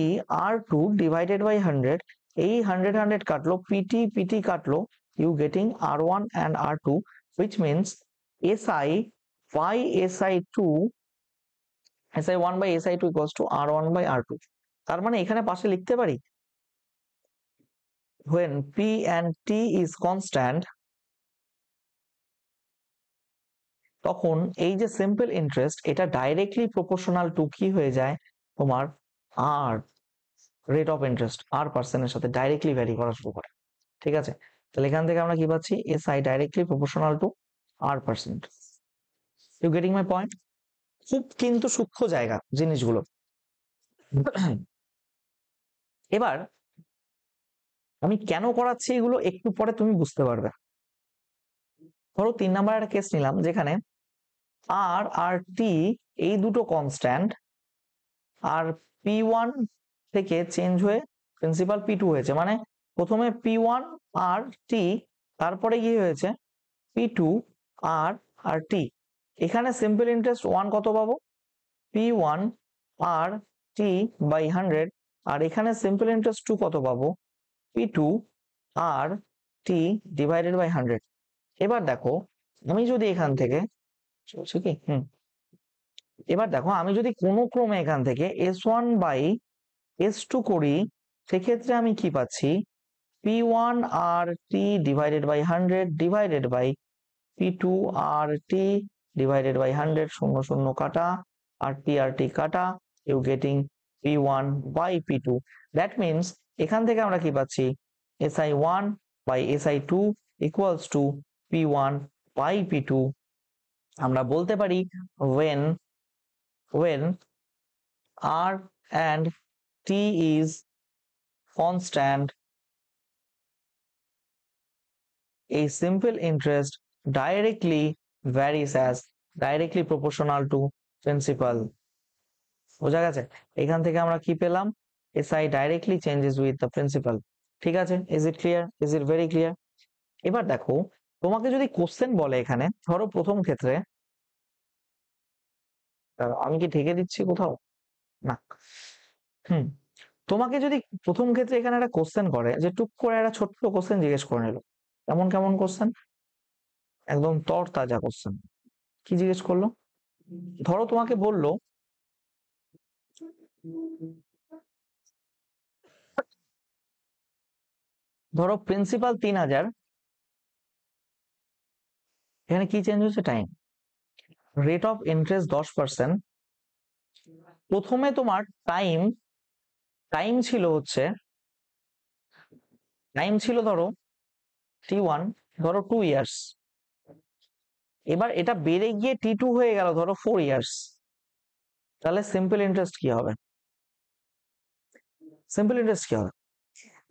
Speaker 1: R2 divided by 100। এই 100 কাটলো, PT কাটলো, you getting R1 and R2, which means SI by SI2, SI1 by SI2 equals to R1 by R2। তার মানে এখানে পাশে লিখতে পারি when P and T is constant, তখন এই যে সিম্পল ইন্টারেস্ট এটা ডাইরেক্টলি প্রপোর্শনাল টু কি হয়ে যায়, তোমার আর রেট অফ ইন্টারেস্ট আর% সাথে ডাইরেক্টলি ভ্যারি করা শুরু করে। ঠিক আছে, তাহলে এখান থেকে আমরা কি পাচ্ছি, SI directly proportional to R%. You getting my point? খুব কিন্তু সূক্ষ্ম জায়গা জিনিসগুলো। এবার আমি কেন করাচ্ছি এগুলো একটু পরে তুমি বুঝতে পারবে। ধরো 3 নাম্বার একটা কেস নিলাম যেখানে আর আর টি এই দুটো কনস্ট্যান্ট, আর P1 থেকে চেঞ্জ হয়ে প্রিন্সিপাল P2 হয়েছে, মানে প্রথমে P1 আর টি, তারপরে কি হয়েছে P2 আর আর টি। এখানে সিম্পল ইন্টারেস্ট 1 কত পাবো, P1 আর টি বাই 100, আর এখানে সিম্পল ইন্টারেস্ট 2 কত পাবো, P2 R T divided by 100। এবার দেখো আমি যদি এখান থেকে চলছে কি এবার দেখো আমি যদি কোনো ক্রমে এখান থেকে S1 বাই S2 করি, সেক্ষেত্রে আমি কি পাচ্ছি, P1 R T divided by 100 divided by P2 R T divided by 100, শূন্য শূন্য কাটা, আর টি কাটা, you getting P1 by P2। That means এখান থেকে আমরা কি পাচ্ছি, SI1 by SI2 equals to P1 by P2। আমরা বলতে পারি when R and T is constant, a simple interest directly varies as directly proportional to principal। বোঝা গেছে? এখান থেকে আমরা কি পেলাম, SI directly changes with the principal। ঠিক আছে, is it clear, is it very clear? এবার দেখো তোমাকে যদি কোশ্চেন বলে এখানে, ধরো প্রথম ক্ষেত্রে, আমি কি ঢেকে দিচ্ছি কোথাও না, তোমাকে যদি প্রথম ক্ষেত্রে এখানে একটা কোশ্চেন করে, যে টুক করে একটা ছোট্ট কোশ্চেন জিজ্ঞেস করে নিল, কেমন কেমন কোশ্চেন, একদম তরতাজা কোশ্চেন। কি জিজ্ঞেস করলো, ধরো তোমাকে বললো, ধরো প্রিন্সিপাল 3000, এখানে কি চেঞ্জ হচ্ছে, টাইম, রেট অফ ইন্টারেস্ট 10%। প্রথমে তোমার টাইম টাইম ছিল হচ্ছে টাইম ছিল ধরো T1, ধরো 2 ইয়ার্স, এবার এটা বেড়ে গিয়ে T2 হয়ে গেল ধরো 4 ইয়ার্স, তাহলে সিম্পল ইন্টারেস্ট কি হবে, সিম্পল ইন্টারেস্ট কি হবে?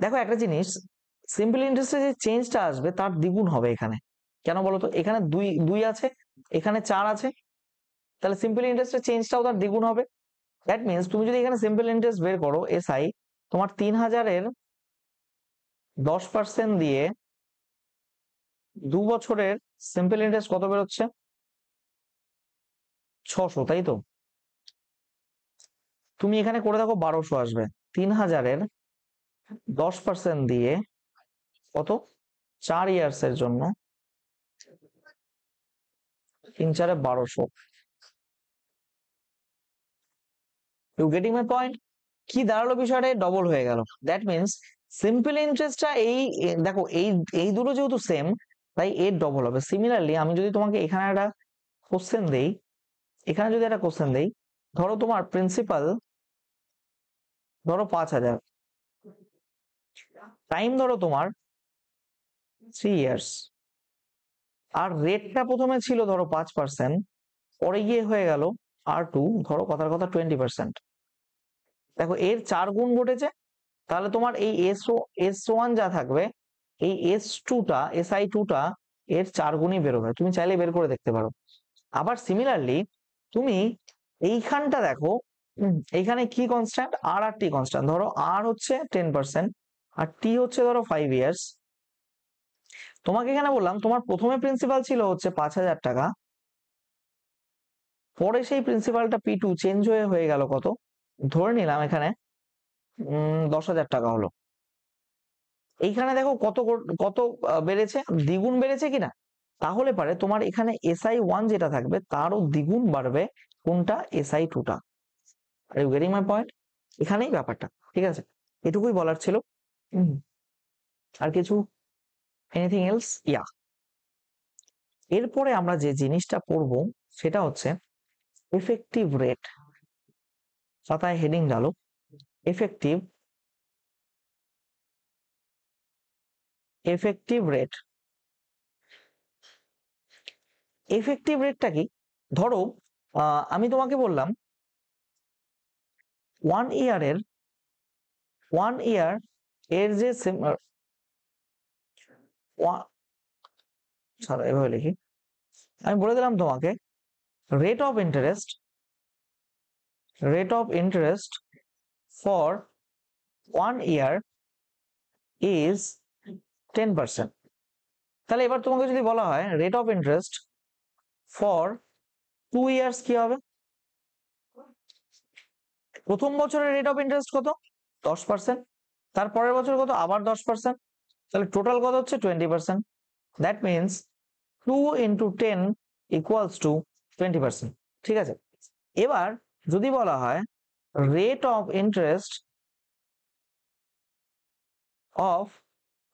Speaker 1: দেখো একটা জিনিস, সিম্পল ইন্টারেস্টে যে চেঞ্জটা আসবে তার দ্বিগুণ হবে এখানে। কেন বলতো, এখানে দুই দুই আছে, এখানে 4 আছে, তাহলে সিম্পল ইন্টারেস্টের চেঞ্জটাও তার দ্বিগুণ হবে। দ্যাট মিনস তুমি যদি এখানে সিম্পল ইন্টারেস্ট বের করো, SI তোমার 3000-এর 10% দিয়ে 2 বছরের সিম্পল ইন্টারেস্ট কত বেরোচ্ছে, 600, তাই তো? তুমি এখানে করে দেখো 1200 আসবে। 3000-এর 10% দিয়ে কত, 4 ইয়ার্স এর জন্য 3 4 1200। You getting my point? কি দাঁড়ালো, বিষয়টা ডবল হয়ে গেল। দ্যাট মিনস সিম্পল ইন্টারেস্টটা দেখো এই দুটো যেহেতু সেম, তাই এর ডবল হবে। সিমিলারলি আমি যদি তোমাকে এখানে একটা কোশ্চেন দেই, ধরো তোমার প্রিন্সিপাল ধরো 5000, টাইম ধরো তোমার 3 ইয়ার্স, আর রেটটা প্রথমে ছিল ধরো 5%, পরে গিয়ে হয়ে গেল R2 ধরো কথার কথা 20%। দেখো এর 4 গুণ ঘটেছে, তাহলে তোমার এই S1 যা থাকবে, এই S2টা SI2টা এর 4 গুণই বেরোবে। তুমি চাইলে বের করে দেখতে পারো। আবার সিমিলারলি তুমি এইখানটা দেখো, এইখানে কি কনস্ট্যান্ট, আর টি কনস্ট্যান্ট। ধরো আর হচ্ছে 10% আর টি হচ্ছে ধরো 5 ইয়ার্স। তোমাকে এখানে বললাম তোমার প্রথমে প্রিন্সিপাল ছিল হচ্ছে 5000 টাকা, পরে সেই প্রিন্সিপালটা P2 চেঞ্জ হয়ে গেল কত, ধরে নিলাম এখানে 10,000 টাকা হলো। এইখানে দেখো কত কত বেড়েছে, দ্বিগুণ বেড়েছে কিনা। তাহলে পারে তোমার এখানে SI1 যেটা থাকবে তারও দ্বিগুণ বাড়বে কোনটা, SI2টা। Are you getting my point? এখানেই ব্যাপারটা। ঠিক আছে, এটুকুই বলার ছিল। আর কিছু, এনিথিং এলস? ইয়া, এরপরে আমরা যে জিনিসটা পড়ব সেটা হচ্ছে এফেক্টিভ রেট। খাতায় হেডিং ডালো, এফেক্টিভ রেট। এফেক্টিভ রেটটা কি? ধরো আমি তোমাকে বললাম 1 ইয়ার এর যে এভাবে লিখি, আমি বলে দিলাম তোমাকে rate of interest for 1 year is 10%। তাহলে এবার তোমাকে যদি বলা হয় rate of interest for 2 years কি হবে? প্রথম বছরের রেট অফ ইন্টারেস্ট কত? 10%। তারপরের বছর কত? আবার 10%। তাহলে টোটাল কত হচ্ছে? 20%। That means 2 into 10 equals to 20%। ঠিক আছে, এবার যদি বলা হয় rate of interest of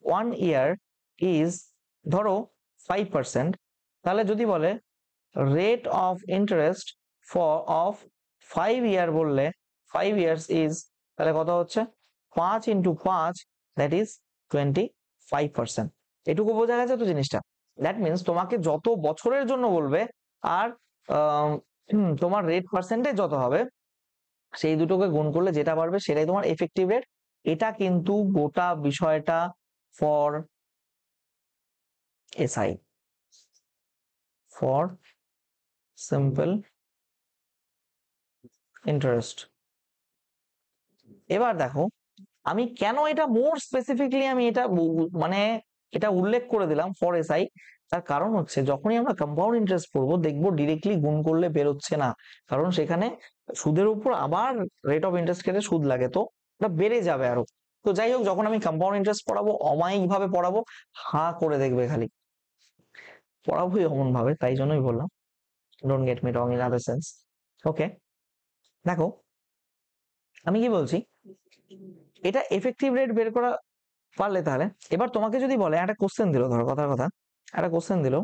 Speaker 1: 1 year is ধরো 5%, তাহলে যদি বলে রেট অফ ইন্টারেস্ট অফ 5 ইয়ার বললে 5 ইয়ার্স ইজ, তাহলে কত হচ্ছে? 5 into 5 দ্যাট ইজ 25%। এটুকু বোঝা গেছে তো জিনিসটা? দ্যাট মিনস তোমাকে যত বছরের জন্য বলবে আর তোমার রেট পার্সেন্টেজ যত হবে সেই দুটোকে গুণ করলে যেটা পারবে সেটাই তোমার এফেক্টিভ রেট। এটা কিন্তু গোটা বিষয়টা for SI, for simple interest. এবার দেখো আমি কেন এটা মোর স্পেসিফিকলি আমি এটা মানে এটা উল্লেখ করে দিলাম ফর এসআই। তার কারণ হচ্ছে যখনই আমরা কম্পাউন্ড ইন্টারেস্ট পড়বো দেখবো ডিরেক্টলি গুণ করলে বেরোচ্ছে না, কারণ সেখানে সুদের উপর আবার রেট অফ ইন্টারেস্ট কেটে সুদ লাগে, তো ওটা বেড়ে যাবে আরো। তো যাই হোক, যখন আমি কম্পাউন্ড ইন্টারেস্ট পড়াবো অমায়িক ভাবে পড়াবো, হা করে দেখবে খালি, পড়াবোই অমন ভাবে, তাই জন্যই বললাম don't get me wrong in other sense. Okay, দেখো আমি কি বলছি, এটা এফেক্টিভ রেট বের করা পারলে তাহলে এবার তোমাকে যদি বলে একটা কোশ্চেন দিল, ধরো কথার কথা একটা কোশ্চেন দিল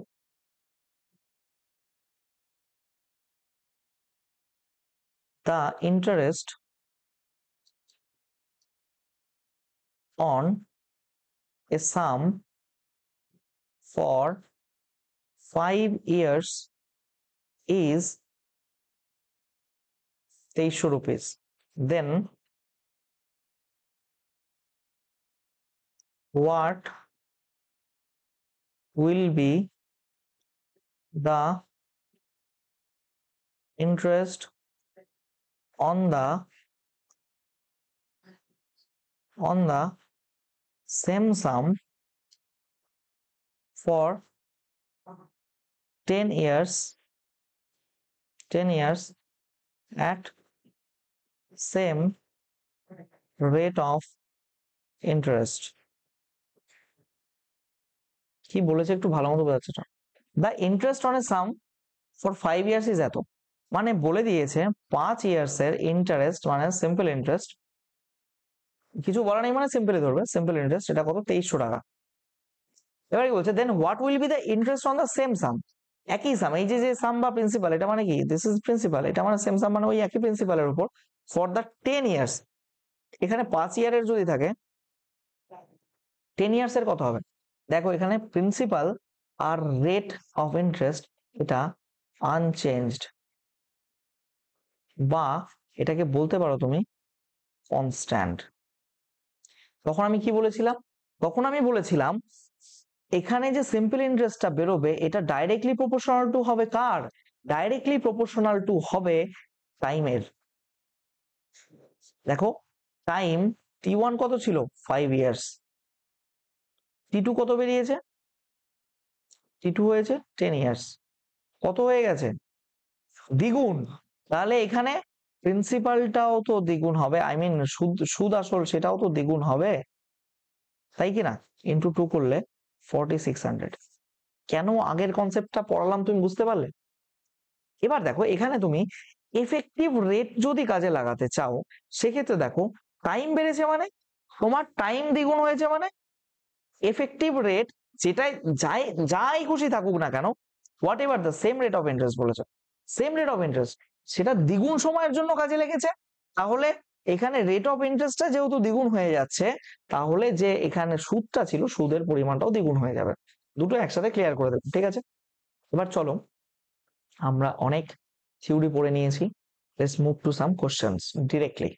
Speaker 1: the interest on a sum for 5 years is 2300 rupees, then what will be the interest on the same sum for 10 years at same rate of interest? কি বলেছে একটু ভালো মতো বোঝাচ্ছে না। The interest on a some for 5 years is এত, মানে বলে দিয়েছে 5 ইয়ার্স এর ইন্টারেস্ট মানে সিম্পল ইন্টারেস্ট, কিছু বলা নেই মানে সিম্পলি ধরবে, সিম্পল ইন্টারেস্ট এটা কত? 2300 টাকা। এবার কি বলছে, then what will be the interest on the same sum, একই সাম, এই যে সাম বা প্রিন্সিপাল, এটা মানে কি দিস ইজ প্রিন্সিপাল, এটা মানে সেম সাম মানে ওই একই প্রিন্সিপালের উপর ফর দ্য 10 ইয়ার্স। এখানে 5 ইয়ারের যদি থাকে 10 ইয়ার্স এর কত হবে? দেখো এখানে প্রিন্সিপাল আর রেট অফ ইন্টারেস্ট এটা আনচেঞ্জড, বা এটাকে বলতে পারো তুমি কনস্ট্যান্ট। তখন আমি কি বলেছিলাম? তখন আমি বলেছিলাম এখানে যে সিম্পল ইন্টারেস্টটা বেরোবে এটা ডাইরেক্টলি প্রপোর্শনাল টু হবে কার? ডাইরেক্টলি প্রপোর্শনাল টু হবে টাইমের। দেখো টাইম T1 কত ছিল? 5 ইয়ার্স। T2 কত বেরিয়েছে? T2 হয়েছে 10 ইয়ার্স। কত হয়ে গেছে? দ্বিগুণ। তাহলে এখানে প্রিন্সিপালটাও তো দ্বিগুণ হবে, আই মিন সুদ আসল সেটাও তো দ্বিগুণ হবে, তাই কিনা? ইন্টু 2 করলে 4600। কেন আগের কনসেপ্টটা পড়ালাম তুমি বুঝতে পারলে? এবার দেখো এখানে তুমি এফেক্টিভ রেট যদি কাজে লাগাতে চাও সেক্ষেত্রে দেখো টাইম বেড়েছে মানে তোমার টাইম দ্বিগুণ হয়েছে, মানে এফেক্টিভ রেট যেটাই যাই খুশি থাকুক না কেন what ever the same rate of interest বলেছে, সেম রেট অফ ইন্টারেস্ট, সেটা দ্বিগুণ সময়ের জন্য কাজে লেগেছে, তাহলে এখানে রেট অফ ইন্টারেস্টটা যেহেতু দ্বিগুণ হয়ে যাচ্ছে, তাহলে যে এখানে সুদটা ছিল সুদের পরিমাণটাও দ্বিগুণ হয়ে যাবে। দুটো একসাথে ক্লিয়ার করে দেবো, ঠিক আছে? এবার চলো, আমরা অনেক থিওরি পড়ে নিয়েছি, let's move to some questions directly.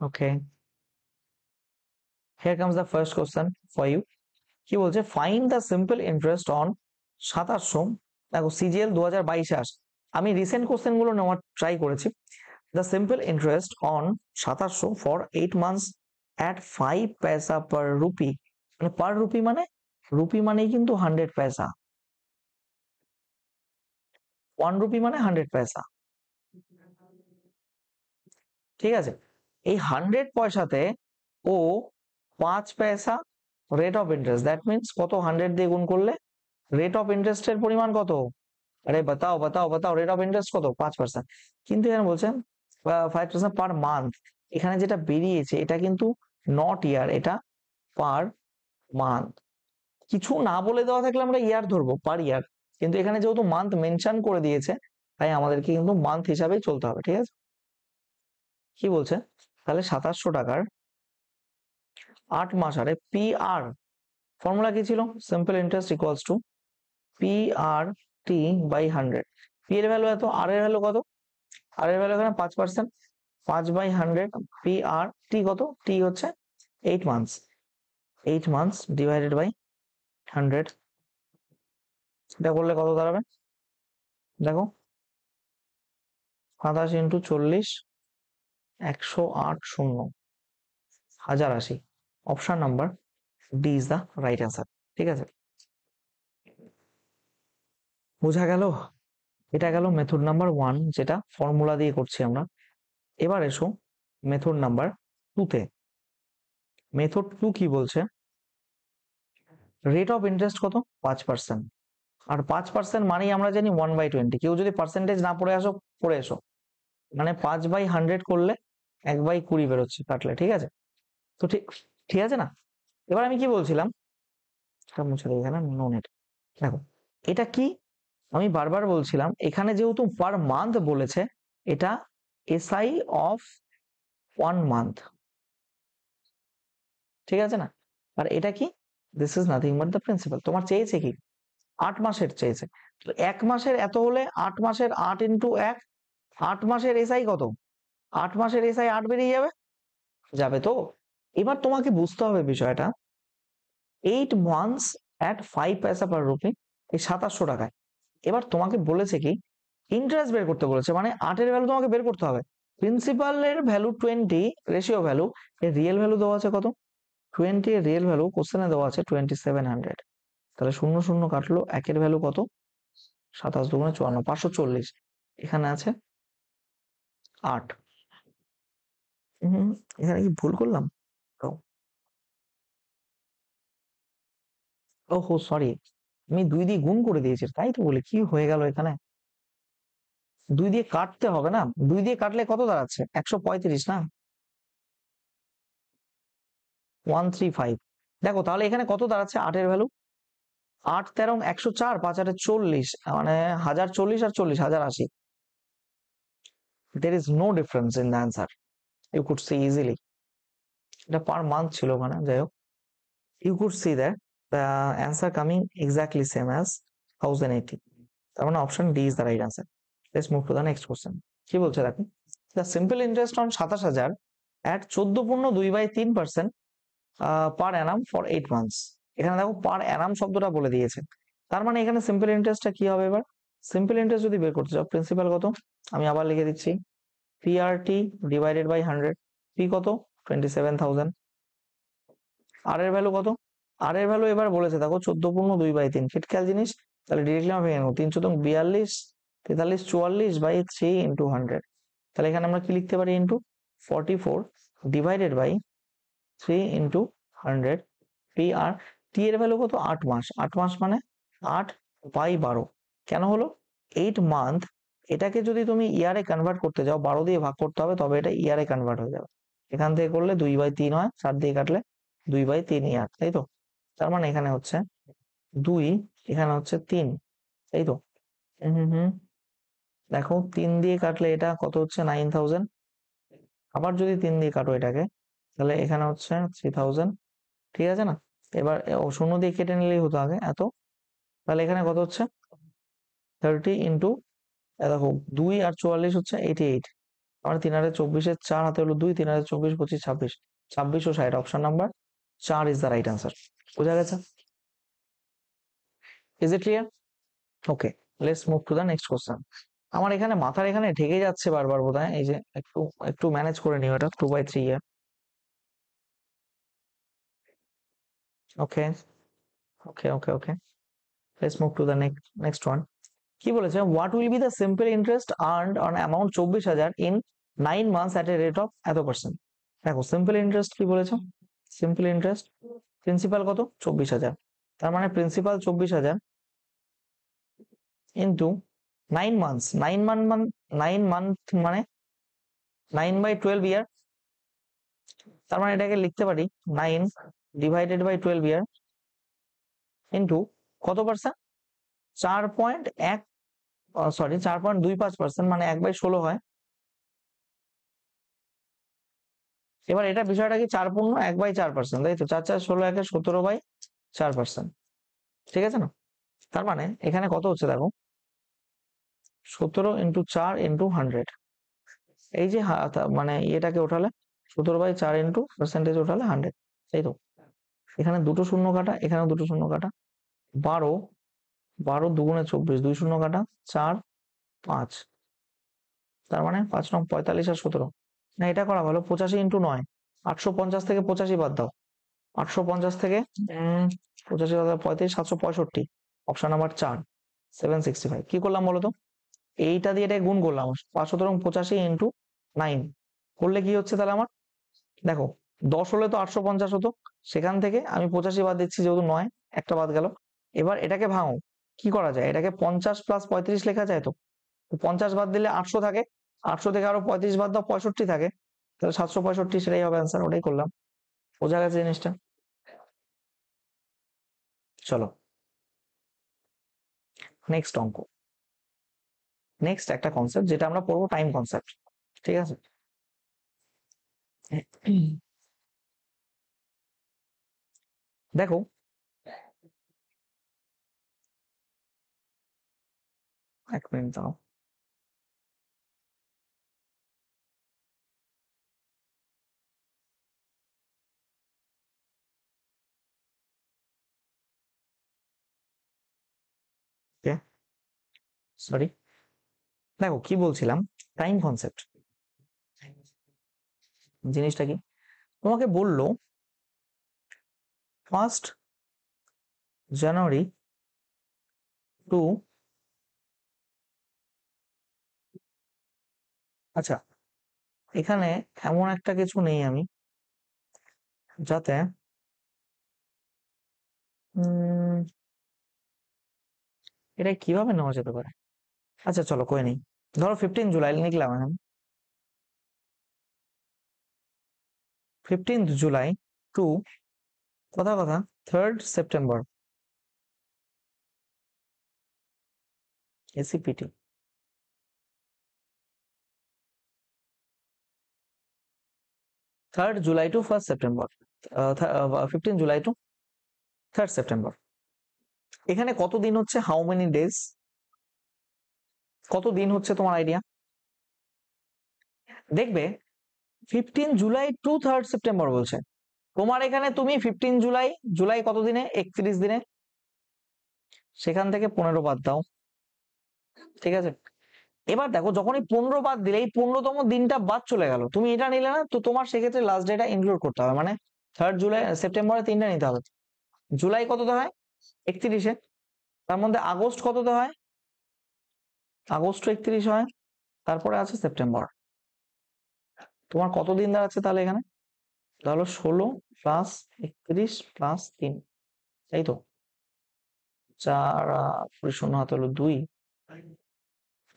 Speaker 1: Okay, here comes the first question for you. কি বলছে, find the simple interest on 2700, দেখো সিজিএল 2022 আসে, আমি রিসেন্ট কোশ্চেন গুলো নেওয়ার ট্রাই করেছি। The simple interest on 2700 for 8 months at 5 পয়সা পার রুপি, মানে পার রুপি মানে রুপি মানেই কিন্তু 100 পয়সা, 1 রুপি মানে 100 পয়সা, ঠিক আছে? এই 100 পয়সাতে ও 5 পয়সা rate of interest, that means কত, 100 দিয়ে গুণ করলে রেট অফ ইন্টারেস্টের পরিমাণ কত? আরে বাতাও বাতাও বাতাও, রেট অফ ইন্টারেস্ট কত? 5%। কিন্তু এখানে বলছেন 5% পার মান্থ, এখানে যেটা বেরিয়েছে এটা কিন্তু নট ইয়ার, এটা পার মান্থ। কিছু না বলে দেওয়া থাকলে আমরা ইয়ার ধরবো, পার ইয়ার, কিন্তু এখানে যেহেতু মান্থ মেনশন করে দিয়েছে, তাই আমাদেরকে কিন্তু মান্থ হিসাবেই চলতে হবে, ঠিক আছে? কি বলছে তাহলে 2700 টাকার 8 মাস আরে পি আর, ফর্মুলা কি ছিল? Simple interest equals to P R T by 100। P এর ভ্যালু এত, আর এর ভ্যালু কত? আর এর ভ্যালু এখানে 5%, 5/100, পি আর টি কত? টি হচ্ছে 8 মান্থস, 8 মান্থস ডিভাইডেড বাই 100, এটা করলে কত দাঁড়াবে? দেখো 27 into 40, 108, 1080। Option number D is the right answer, ঠিক আছে? বোঝা গেল? এটা গেল মেথড নাম্বার 1, যেটা ফর্মুলা দিয়ে করছি আমরা। এবার এসো মেথড নাম্বার 2 তে। মেথড 2 কি বলছে? রেট অফ ইন্টারেস্ট কত? 5%, আর 5% মানেই আমরা জানি 1/20। কেউ যদি পার্সেন্টেজ না পড়ে আসো, পড়ে এসো, মানে 5/100 করলে 1/20 বেরোচ্ছে কাটলে, ঠিক আছে? তো ঠিক ঠিক আছে না? এবার আমি কি বলছিলাম, মুছে দিই এখানে, নো নেট। দেখো এটা কি, আমি বারবার বলছিলাম এখানে যেহেতু পার মান্থ বলেছে, এটা এসআই অফ 1 মান্থ, ঠিক আছে না? আর এটা কি, this is nothing but the principal. তোমার চেয়েছে কি? 8 মাসের চেয়েছে, তো 1 মাসের এত হলে 8 মাসের 8 ইন্টু 1, 8 মাসের এসআই কত? 8 মাসের এসআই 8 বেরিয়ে যাবে, যাবে তো? এবার তোমাকে বুঝতে হবে বিষয়টা, 8 মান্থস অ্যাট 5 পয়সা পার রুপি, এই 2700 টাকায়। এবার তোমাকে বলেছে কি, ইন্টারেস্ট বের করতে বলেছে, মানে 8 এর ভ্যালু তোমাকে বের করতে হবে। প্রিন্সিপালের ভ্যালু 20, রেশিও ভ্যালু, এর রিয়েল ভ্যালু দেওয়া আছে কত? 20, এর রিয়েল ভ্যালু কোশ্চেনে দেওয়া আছে 2700। তাহলে 0 0 কাটলো, 1 এর ভ্যালু কত? 27 2 54, 540। এখানে আছে 8। এখানে কি ভুল করলাম? ওহো সরি, আমি 2 দিয়ে গুণ করে দিয়েছি, তাই তো বলি কি হয়ে গেল এখানে। 2 দিয়ে কাটতে হবে না, 2 দিয়ে কাটলে কত দাঁড়াচ্ছে? 135 না, 135। দেখো তাহলে এখানে কত দাঁড়াচ্ছে? 8 এর ভ্যালু 8 13 104, 5 8 40, মানে 1040 আর 40, 1080। there is no difference in the answer, you could see easily। এটা পার মান্থ ছিল মানে, যাই হোক, you could see that the answer coming exactly same as 1080। তার মানে option D is the right answer. Let's move to the next question. কি বলছে দেখো, the simple interest on 27000 at 14.2/3% per Anam for 8 months. এখানে দেখো পার অ্যানাম শব্দটা বলে দিয়েছে, তার মানে এখানে সিম্পল ইন্টারেস্টটা কি হবে? এবার সিম্পল ইন্টারেস্ট যদি বের করতে চাও, প্রিন্সিপাল কত? আমি আবার লিখে দিচ্ছি, পিআরটি ডিভাইডেড বাই 100। পি কত? 27000। আর এর ভ্যালু কত? আর এর ভ্যালু এবার বলেছে দেখো 14.2/3, ফিটক্যাল জিনিস, তাহলে ডিরেক্টলি আমরা ভেঙে নেবো, 3 14 42, 43 44/3 ইন্টু 100। তাহলে এখানে আমরা কি লিখতে পারি? Into 44 divided by 3 into 100। P R T এর ভ্যালু কত? 8 মাস, 8 মাস মানে 8/12। কেন হলো? 8 মান্থ, এটাকে যদি তুমি ইয়ারে কনভার্ট করতে যাও, 12 দিয়ে ভাগ করতে হবে, তবে এটা ইয়ারে কনভার্ট হয়ে যাবে। এখান থেকে করলে 2/3 হয়, 7 দিয়ে কাটলে 2/3 ইয়ার, তাই তো? তার মানে এখানে হচ্ছে 2, এখানে হচ্ছে 3, তাই তো? হুম, দেখো 3 দিয়ে কাটলে এটা কত হচ্ছে 9000, আবার যদি 3 দিয়ে কাটো এটাকে, তাহলে এখানে হচ্ছে 3000, ঠিক আছে না? এবার শূন্য দিয়ে কেটে নিলেই হতো আগে এত, তাহলে এখানে কত হচ্ছে 30 ইন্টু, দেখো 2 আর 44 হচ্ছে 88, আমার 3/24 4 হাতে হলো 2, 3/24 25 26, 26 ও 60, option number 4 is the right answer. বোঝা গেছে? Is it clear? Okay, let's move to the next question. আমার এখানে মাথার এখানে ঢেকে যাচ্ছে বারবার বোধহয়, এই যে একটু একটু ম্যানেজ করে নিও এটা, 2/3 year. Okay okay okay okay, let's move to the next one. কি বলেছে, what will be the simple interest earned on amount 24,000 in 9 months at a rate of এত পার্সেন্ট। দেখো সিম্পল ইন্টারেস্ট কি বলেছে, সিম্পল ইন্টারেস্ট প্রিন্সিপাল কত 24,000, তার মানে principal 24,000 into 9 months, 9 month মানে 9/12 ইয়ার, তার মানে এটাকে লিখতে পারি 9/12 ইয়ার ইন্টু কত পার্সেন্ট, 4.1, সরি 4.25%, মানে 1/16 হয়। এবার এটা বিষয়টা কি, 4/1/4%, তাই তো? 4×4 = 16, 17/4%, ঠিক আছে না? তার মানে এখানে কত হচ্ছে দেখো, 17 ইন্টু 4 ইন্টু 100, এই যে মানে এটাকে ওঠালে 17/4 ইন্টু পার্সেন্টেজ ওঠালে 100, তাই তো? এখানে দুটো শূন্য কাটা, এখানেও দুটো শূন্য কাটা, 12, 12 দুগুণে 24, 2 শূন্য কাটা, 4, 5, তার মানে 5 নং 45 আর 17, না এটা করা ভালো, 85 ইন্টু 9, 850 থেকে 85 বাদ দাও, 850 থেকে 85 বাদ দাও 35, 765, অপশন নাম্বার 4, 765। কি করলাম বলতো, এইটা দিয়ে এটা গুণ করলাম, 585 ইন্টু 9 করলে কি হচ্ছে তাহলে আমার, দেখো 10 হলে তো 850 হতো, সেখান থেকে আমি 85 বাদ দিচ্ছি যেহেতু 9 একটা বাদ গেল। এবার এটাকে ভাঙো, কি করা যায়, এটাকে 50 + 35 লেখা যায় তো? 50 বাদ দিলে 800 থাকে, 800 থেকে আরো 35 বাদ দাও 65 থাকে, তাহলে 765, সেটাই হবে অ্যান্সার, ওটাই করলাম। বোঝা গেছে জিনিসটা? চলো নেক্সট অঙ্ক, নেক্সট একটা কনসেপ্ট যেটা আমরা পড়বো, টাইম কনসেপ্ট, ঠিক আছে? দেখো এক মিনিট দাও, ওকে সরি, দেখো কি বলছিলাম, টাইম কনসেপ্ট জিনিসটা কি, তোমাকে বললো 1 জানুয়ারি টু, আচ্ছা এখানে এমন একটা কিছু নেই আমি যাতে এটা কিভাবে নেওয়া যেতে পারে, আচ্ছা চলো কই নেই, ধরো 15 জুলাই লিখলাম এখন, 15 জুলাই টু কথা কথা 3rd সেপ্টেম্বর, এসিপিটি, 3rd July to 1st September, 15 July to 3rd September, এখানে কত দিন হচ্ছে, হাউ মেনি ডেজ, কত দিন হচ্ছে তোমার আইডিয়া? দেখবে 15 জুলাই টু 3rd সেপ্টেম্বর বলছে, তোমার এখানে তুমি 15 জুলাই, জুলাই কত দিনে, 31 দিনে, সেখান থেকে 15 বাদ দাও, ঠিক আছে? এবার দেখো যখনই 15 বাদ দিলে, এই 15তম দিনটা বাদ চলে গেল, তুমি এটা নিলে না তো, তোমার সেক্ষেত্রে লাস্ট ডেটা ইনক্লুড করতে হবে, মানে 3rd জুলাই সেপ্টেম্বরে 3টা নিতে হবে। জুলাই কততে হয় 31-এ, তার মধ্যে আগস্ট কততে হয়, আগস্ট 31 হয়, তারপরে আছে সেপ্টেম্বর, তোমার কত দিন দাঁড়াচ্ছে তাহলে এখানে, তাহলে 16 প্লাস 31 প্লাস 3, তাই তো? 4 শূন্য হাতে হলো 2,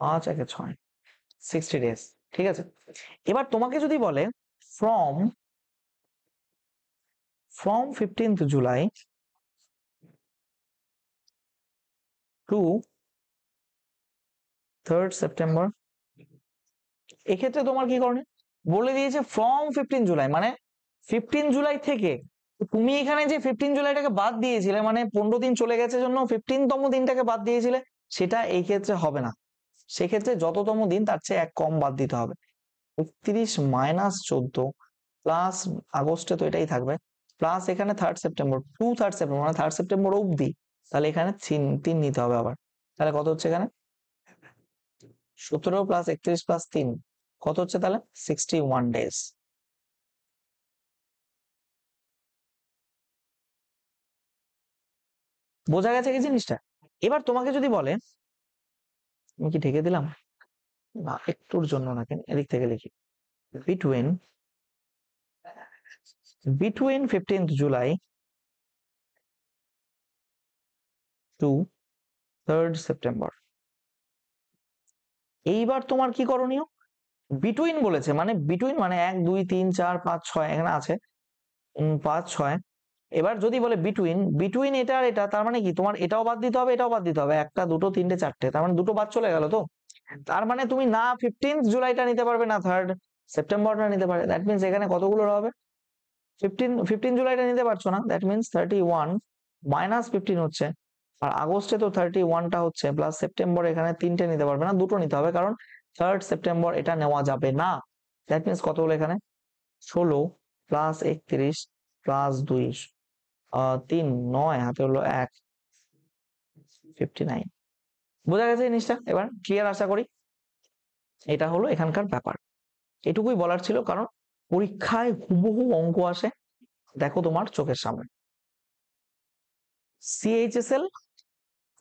Speaker 1: 5 একে 6, 60 ডেজ, ঠিক আছে? এবার তোমাকে যদি বলে from from 15th July to 3rd September, এক্ষেত্রে তোমার কি করণীয়? বলে দিয়েছে ফ্রম 15 জুলাই, মানে 15 জুলাই থেকে। তুমি এখানে যে 15 জুলাইটাকে বাদ দিয়েছিলে, মানে 15 দিন চলে গেছে জন্য 15তম দিনটাকে বাদ দিয়েছিলে, সেটা এই ক্ষেত্রে হবে না। সেক্ষেত্রে যততম দিন তার চেয়ে এক কম বাদ দিতে হবে। 31 মাইনাস 14 প্লাস আগস্টে তো এটাই থাকবে, প্লাস এখানে 3rd September two 3rd September, মানে 3rd সেপ্টেম্বর অবধি, তাহলে এখানে তিন নিতে হবে আবার। তাহলে কত হচ্ছে এখানে? 17 প্লাস 31 প্লাস 3 কত হচ্ছে তাহলে? 61 ডেজ। বোঝা গেছে কি জিনিসটা? এবার তোমাকে যদি বলে, আমি কি ঢেকে দিলাম না, একটুর জন্য না, কেন এদিক থেকে লিখি, between 15th July to 3rd September। এইবার তোমার কি করণীয়? বিটুইন বলেছে, মানে বিটুইন মানে 1 2 3 4 5 6 এখানে আছে 5 6। এবার যদি বলে বিটুইন এটা আর এটা, তার মানে কি তোমার এটাও বাদ দিতে হবে, এটাও বাদ দিতে হবে, একটা দুটো তিনটে চারটে, তার মানে দুটো বাদ চলে গেল তো। তার মানে তুমি না 15th জুলাইটা নিতে পারবে, না 3rd সেপ্টেম্বরটা নিতে পারবে। দ্যাট মিনস এখানে কতগুলো হবে? 15 জুলাইটা নিতে পারছো না, দ্যাট মিনস 31 মাইনাস 15 হচ্ছে, আর আগস্টে তো 31টা হচ্ছে, প্লাস সেপ্টেম্বর এখানে তিনটে নিতে পারবে না, দুটো নিতে হবে, কারণ 3rd সেপ্টেম্বর এটা নেওয়া যাবে না। দ্যাট মিনস কত হলো এখানে? 16 প্লাস 31 প্লাস 2 3 9 হাতে হলো 1, 59। বোঝা গেছে জিনিসটা? এবার ক্লিয়ার আশা করি। এটা হলো এখানকার ব্যাপার, এটুকুই বলার ছিল, কারণ পরীক্ষায় হুবহু অঙ্ক আসে, দেখো তোমার চোখের সামনে।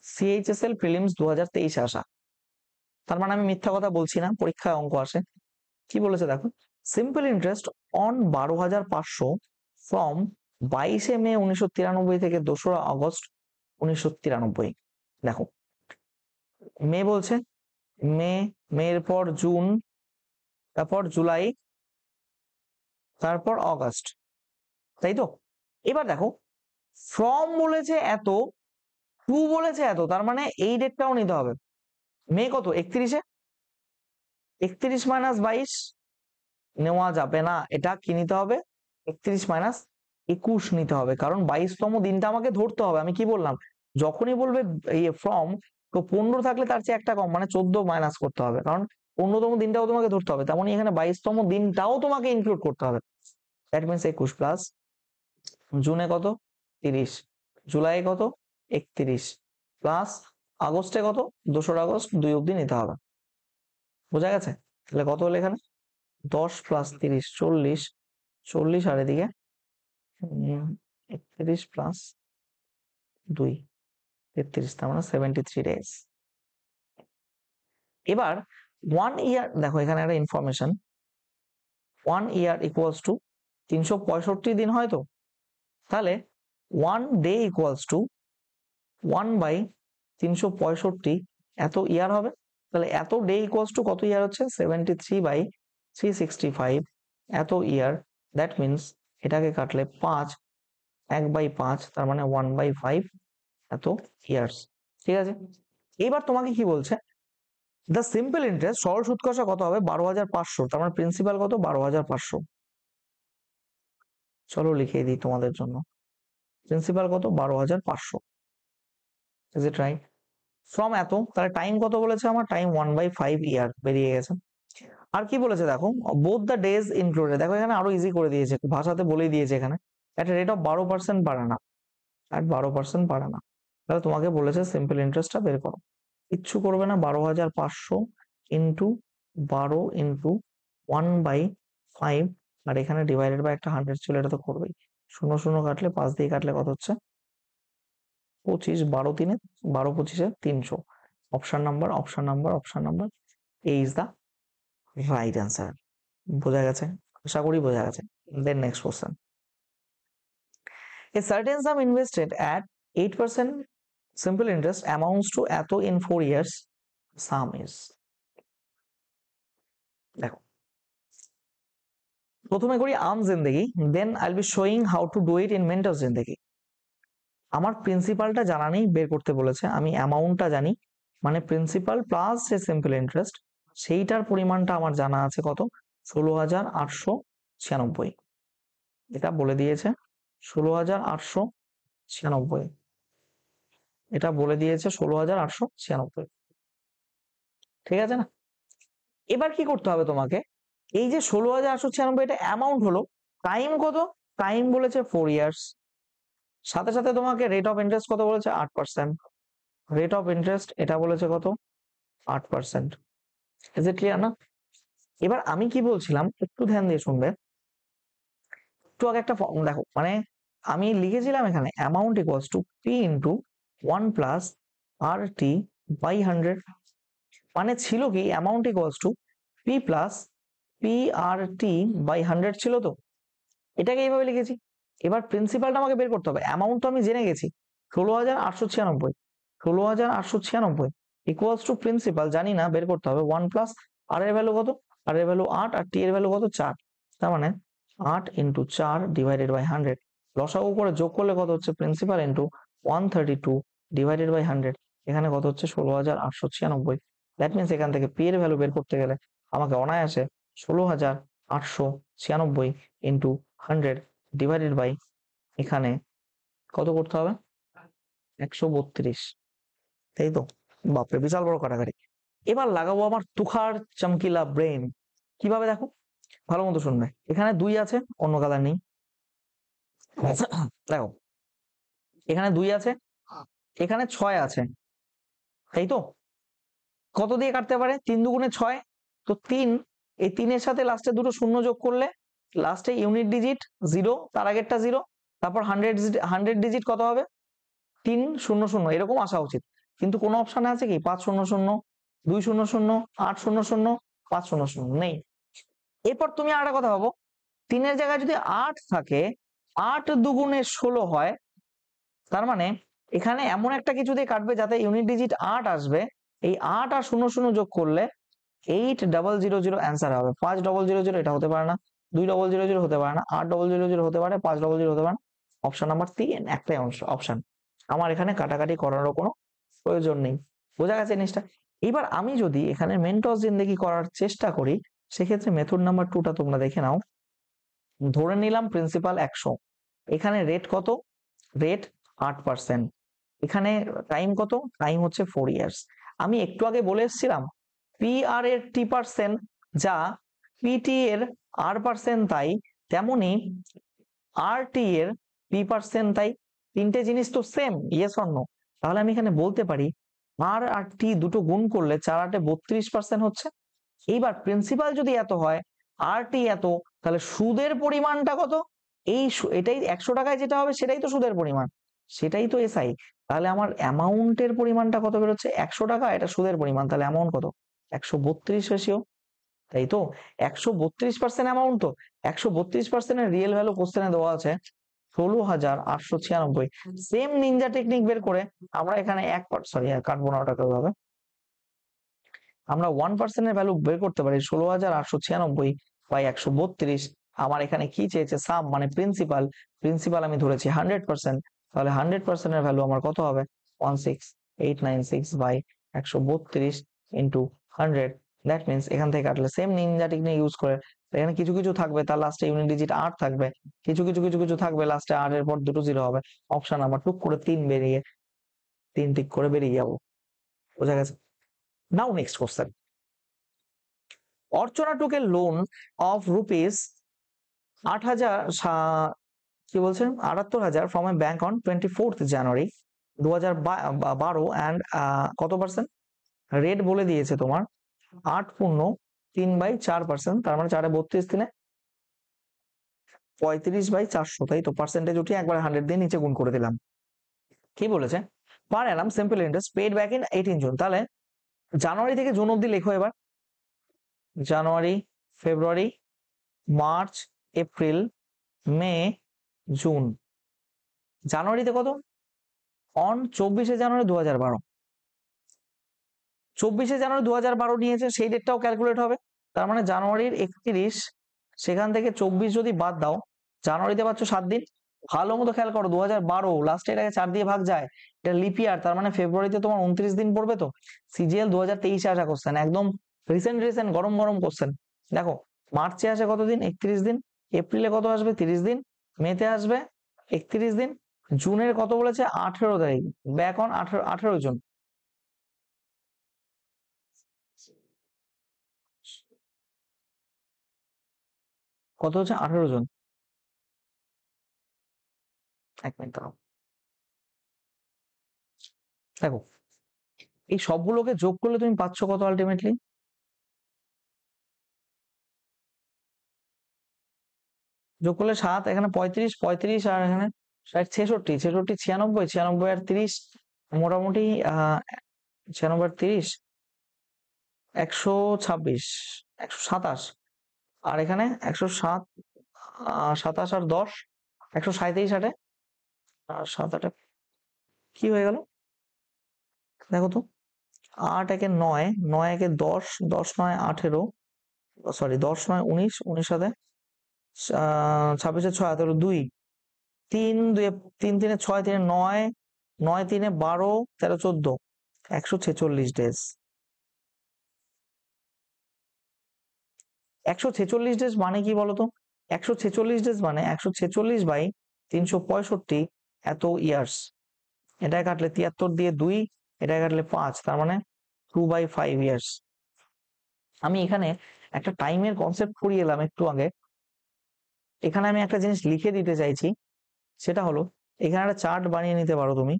Speaker 1: সিএইচএসএল প্রিলিমস 2023 আসা, তার মানে আমি মিথ্যা কথা বলছি না, পরীক্ষায় অঙ্ক আসে। কি বলেছে দেখো, সিম্পল ইন্টারেস্ট অন 12,500 ফ্রম 22 মে 1993 থেকে 2রা আগস্ট 1993। দেখো মে বলছে, মের পর জুন, তারপর জুলাই, তারপর অগাস্ট, তাই তো? এবার দেখো ফ্রম বলেছে এত, টু বলেছে এত, তার মানে এই ডেটটাও নিতে হবে। মে কত? 31-এ, 31 মাইনাস 22 নেওয়া যাবে না, এটা কি নিতে হবে? 31 মাইনাস 21 নিতে হবে, কারণ 22তম দিনটা আমাকে ধরতে হবে। আমি কি বললাম, যখনই বলবে এই ফ্রম, তো 15 থাকলে তার চেয়ে একটা কম, মানে 14 মাইনাস করতে হবে, কারণ 15তম দিনটাও তোমাকে ধরতে হবে, তেমনই এখানে 22তম দিনটাও তোমাকে ইনক্লুড করতে হবে। দ্যাট মিনস 21 প্লাস জুনে কত? 30, জুলাই কত? 31 প্লাস আগস্টে কত? 2রা আগস্ট 2 অব্দি নিতে হবে। বোঝা গেছে? তাহলে কত হলো এখানে? 10 প্লাস 30 40, 40 আর এদিকে 31 প্লাস 2 33, তার মানে 73 ডেজ। এবার 1 ইয়ার, দেখো এখানে একটা ইনফরমেশন, 1 ইয়ার ইকুয়ালস টু 365 দিন হয় তো, তাহলে 1 ডে ইকুয়ালস টু 1/365 এত ইয়ার হবে। তাহলে এত ডে ইকুয়ালস টু কত ইয়ার হচ্ছে? 73/365 এত ইয়ার। দ্যাট মিনস এটাকে কাটলে 5, 1/5, তার মানে 1/5 এত ইয়ার্স। ঠিক আছে, এবার তোমাকে কি বলছে, দ্য সিম্পল ইন্টারেস্ট সরল সুদ কষা কত হবে? 12,500, তার মানে প্রিন্সিপাল কত? 12,500। চলো লিখিয়ে দিই তোমাদের জন্য, প্রিন্সিপাল কত? 12,500। Is it right? ফ্রম এত, তাহলে টাইম কত বলেছে আমার? টাইম 1/5 ইয়ার বেরিয়ে গেছে। আর কি বলেছে দেখো, বোথ দ্য ডেজ ইনক্লুডেড, দেখো এখানে আরো ইজি করে দিয়েছে, ভাষাতে বলেই দিয়েছে এখানে, একটা রেট অফ 12% বাড়ে না, আর 12% বাড়ে না। তাহলে তোমাকে বলেছে সিম্পল ইন্টারেস্টটা বের করো, কিচ্ছু করবে না, 12,500 ইন্টু 12 ইন্টু 1/5, আর এখানে ডিভাইডেড বাই একটা 100 ছিল, এটা তো করবেই। 0 0 কাটলে 5 দিয়ে কাটলে কত হচ্ছে? 25, 12 3 12 25 300। Option number, option number, option number, এই ইজ দা রাইট অ্যান্সার। বোঝা গেছে? আশা করি বোঝা গেছে। Then next question, a certain sum invested at 8% simple interest amounts to এত in 4 years, sum is, দেখো প্রথমে করি আম জিন্দেগি, then I'll be showing how to do it in Mentos জিন্দেগি। আমার প্রিন্সিপালটা জানা নেই, বের করতে বলেছে, আমি অ্যামাউন্টটা জানি, মানে প্রিন্সিপাল প্লাস যে সিম্পল ইন্টারেস্ট সেইটার পরিমাণটা আমার জানা আছে কত, 16,896। এটা বলে দিয়েছে 16,896, এটা বলে দিয়েছে 16,896। ঠিক আছে না? এবার কি করতে হবে তোমাকে, এই যে 16,896 এটা অ্যামাউন্ট হলো, টাইম কত, টাইম বলেছে 4 ইয়ার্স, সাথে সাথে তোমাকে রেট অফ ইন্টারেস্ট কত বলেছে 8%, রেট অফ ইন্টারেস্ট এটা বলেছে কত 8%। ইজ ইট ক্লিয়ার না? এবার আমি কি বলছিলাম একটু ধ্যান দিয়ে শুনবে, একটু আগে একটা ফর্ম দেখো, মানে আমি লিখেছিলাম এখানে amount equals to P into 1 plus R T by 100, মানে ছিল কি amount equals to P plus P R T by 100 ছিল, তো এটাকে এইভাবে লিখেছি। এবার প্রিন্সিপালটা আমাকে বের করতে হবে, অ্যামাউন্ট তো আমি জেনে গেছি 16,896, 16,896 ইকুয়ালস টু প্রিন্সিপাল জানি না, বের করতে হবে 1 প্লাস আর এর ভ্যালু কত, আর এর ভ্যালু 8 আর টি এর ভ্যালু কত 4, তার মানে 8 ইন্টু 4 ডিভাইডেড বাই 100, লসাগু করে যোগ করলে কত হচ্ছে প্রিন্সিপাল ইন্টু 132 ডিভাইডেড বাই 100, এখানে কত হচ্ছে 16,896। দ্যাট মিনস এখান থেকে পি এর ভ্যালু বের করতে গেলে আমাকে অনায়াসে 16,896 ইন্টু 100 ডিভাইডেড বাই এখানে কত করতে হবে 132, তাই তো? বাপরে বিশাল বড় কাটাকাটি। এবার লাগাবো আমার তুখার চমকিলা ব্রেন, কিভাবে দেখো ভালো মতো শুনবে, এখানে 2 আছে, অন্য কালার নেই, দেখো এখানে 2 আছে, এখানে 6 আছে, তাই তো? কত দিয়ে কাটতে পারে, 3 দুগুণে 6, তো 3, এই 3 এর সাথে লাস্টে দুটো শূন্য যোগ করলে লাস্টে ইউনিট ডিজিট 0, তার আগেরটা 0, তারপর 100 ডিজিট কত হবে 300 এরকম আসা উচিত, কিন্তু কোনো অপশনে আছে কি 500, 200, 800, 500 নেই। এরপর তুমি আর একটা কথা ভাবো, 3 এর জায়গায় যদি 8 থাকে, 8 দুগুণে 16 হয়, তার মানে এখানে এমন একটা কিছু দিয়ে কাটবে যাতে ইউনিট ডিজিট 8 আসবে, এই 8 আর 00 যোগ করলে 8000 অ্যান্সার হবে। 5000 এটা হতে পারে না, 2000 হতে পারে না, 8000 হতে পারে, 5000 হতে পারে না, অপশন নাম্বার 3 একটাই অপশন, আমার এখানে কাটাকাটি করারও কোনো প্রয়োজন নেই। বোঝা গেছে জিনিসটা? এবার আমি যদি এখানে মেন্টস জিন্দেগি করার চেষ্টা করি, সেক্ষেত্রে মেথড নাম্বার 2টা তোমরা দেখে নাও। ধরে নিলাম প্রিন্সিপাল 100, এখানে রেট কত, রেট 8%, এখানে টাইম কত, টাইম হচ্ছে 4 ইয়ার্স। আমি একটু আগে বলে এসেছিলাম পি আর এর টি%, যা পিটি এর আর% তাই, তেমনি আর টি এর পি% তাই, তিনটে জিনিস তো সেম, ইয়েস অর নো? তাহলে আমি এখানে বলতে পারি আর আর টি দুটো গুণ করলে 4 8 32% হচ্ছে। এইবার প্রিন্সিপাল যদি এত হয়, আর টি এত, তাহলে সুদের পরিমাণটা কত, এটাই 100 টাকায় যেটা হবে সেটাই তো সুদের পরিমাণ, সেটাই তো এসআই। তাহলে আমার অ্যামাউন্টের পরিমাণটা কত বেরোচ্ছে 100 টাকা, এটা সুদের পরিমাণ, তাহলে অ্যামাউন্ট কত 132 রেশিও, তাই তো? 132% অ্যামাউন্ট, তো 132% এর রিয়েল ভ্যালু কোশ্চেনে দেওয়া আছে 16,896। সেম নিনজা টেকনিক বের করে আমরা এখানে কাটবো না, ওটাকে হবে, আমরা 1% এর ভ্যালু বের করতে পারি 16,896 বাই 132। আমার এখানে কি চেয়েছে সাম, মানে প্রিন্সিপাল, প্রিন্সিপাল আমি ধরেছি 100%, তাহলে 100% এর ভ্যালু আমার কত হবে 16896 বাই 132 ইন্টু 100। দ্যাট মিনস এখান থেকে কাটলে সেম নিনজা টেকনিক ইউজ করে, এখানে কিছু কিছু থাকবে তার লাস্টে ইউনিট ডিজিট 8 থাকবে, কিছু কিছু কিছু কিছু থাকবে লাস্টে 8 এর পর দুটো 0 হবে, অপশন আমার টুক করে 3 বেরিয়ে 3 টিক করে বেরিয়ে যাবো। বোঝা গেছে? Now next question. Archana took a loan of rupees 8,000, কি বলছেন 78,000 from a bank on 24th January 2012 and কত পার্সেন্ট রেট বলে দিয়েছে তোমার 8.3/4%, তার মানে 4 32 দিনে 35/400, তাই তো? পার্সেন্টেজ উঠিয়ে একবার 100 দিয়ে নিচে গুণ করে দিলাম। কি বলেছে per annum simple interest paid back in 18 June, তাহলে জানুয়ারি থেকে জুন অবধি লেখো এবার, January, February, March, April, May, June. জানুয়ারিতে কত, অন 24শে জানুয়ারি 2012, 24শে জানুয়ারি 2012 নিয়েছে, সেই ডেটটাও ক্যালকুলেট হবে, তার মানে জানুয়ারির 31 সেখান থেকে 24 যদি বাদ দাও, জানুয়ারিতে পাচ্ছ 7 দিন। ভালো মতো খেয়াল করো, 2012 লাস্টে এটাকে 4 দিয়ে ভাগ যায়, এটা লিপ ইয়ার, তার মানে ফেব্রুয়ারিতে তোমার 29 দিন পড়বে। তো সিজিএল 2023-এ আসা কোশ্চেন, একদম রিসেন্ট গরম গরম কোশ্চেন। দেখো মার্চে আসে কতদিন, 31 দিন। এপ্রিলে কত আসবে, 30 দিন। মেতে আসবে 31 দিন। জুনের কত বলেছে, 18 তারিখ। ব্যাক অন 18 জন। কত হচ্ছে, 18 জন। এক মিনিট দাঁড়াও, দেখো এই সবগুলোকে যোগ করলে তুমি পাচ্ছ কত আলটিমেটলি, যোগ করলে 7, এখানে 35, 35 আর এখানে 60, 66, 66, 96, 96 আর 30, মোটামুটি 96 আর 30, 126, 127। আর এখানে 107, 27 আর 10, 137 আটে, আর 7 8 কি হয়ে গেল দেখো তো। 8 একে 9, 9 একে 10, 10 9 18, সরি 10 9 19, 19 সাথে 26 6 2, 3 2 3 3 6 3 9, 9 3 12 13 14, 146 ডেজ। 146 ডেজ মানে কি বলতো, 146 ডেজ মানে 146 বাই 365 এত ইয়ার্স। এটা কাটলে 73 দিয়ে 2, এটা কাটলে 5, তার মানে 2/5 ইয়ার্স। আমি এখানে একটা টাইমের কনসেপ্ট পড়িয়ে এলাম একটু আগে। এখানে আমি একটা জিনিস লিখে দিতে চাইছি, সেটা হলো এখানে একটা চার্ট বানিয়ে নিতে পারো তুমি।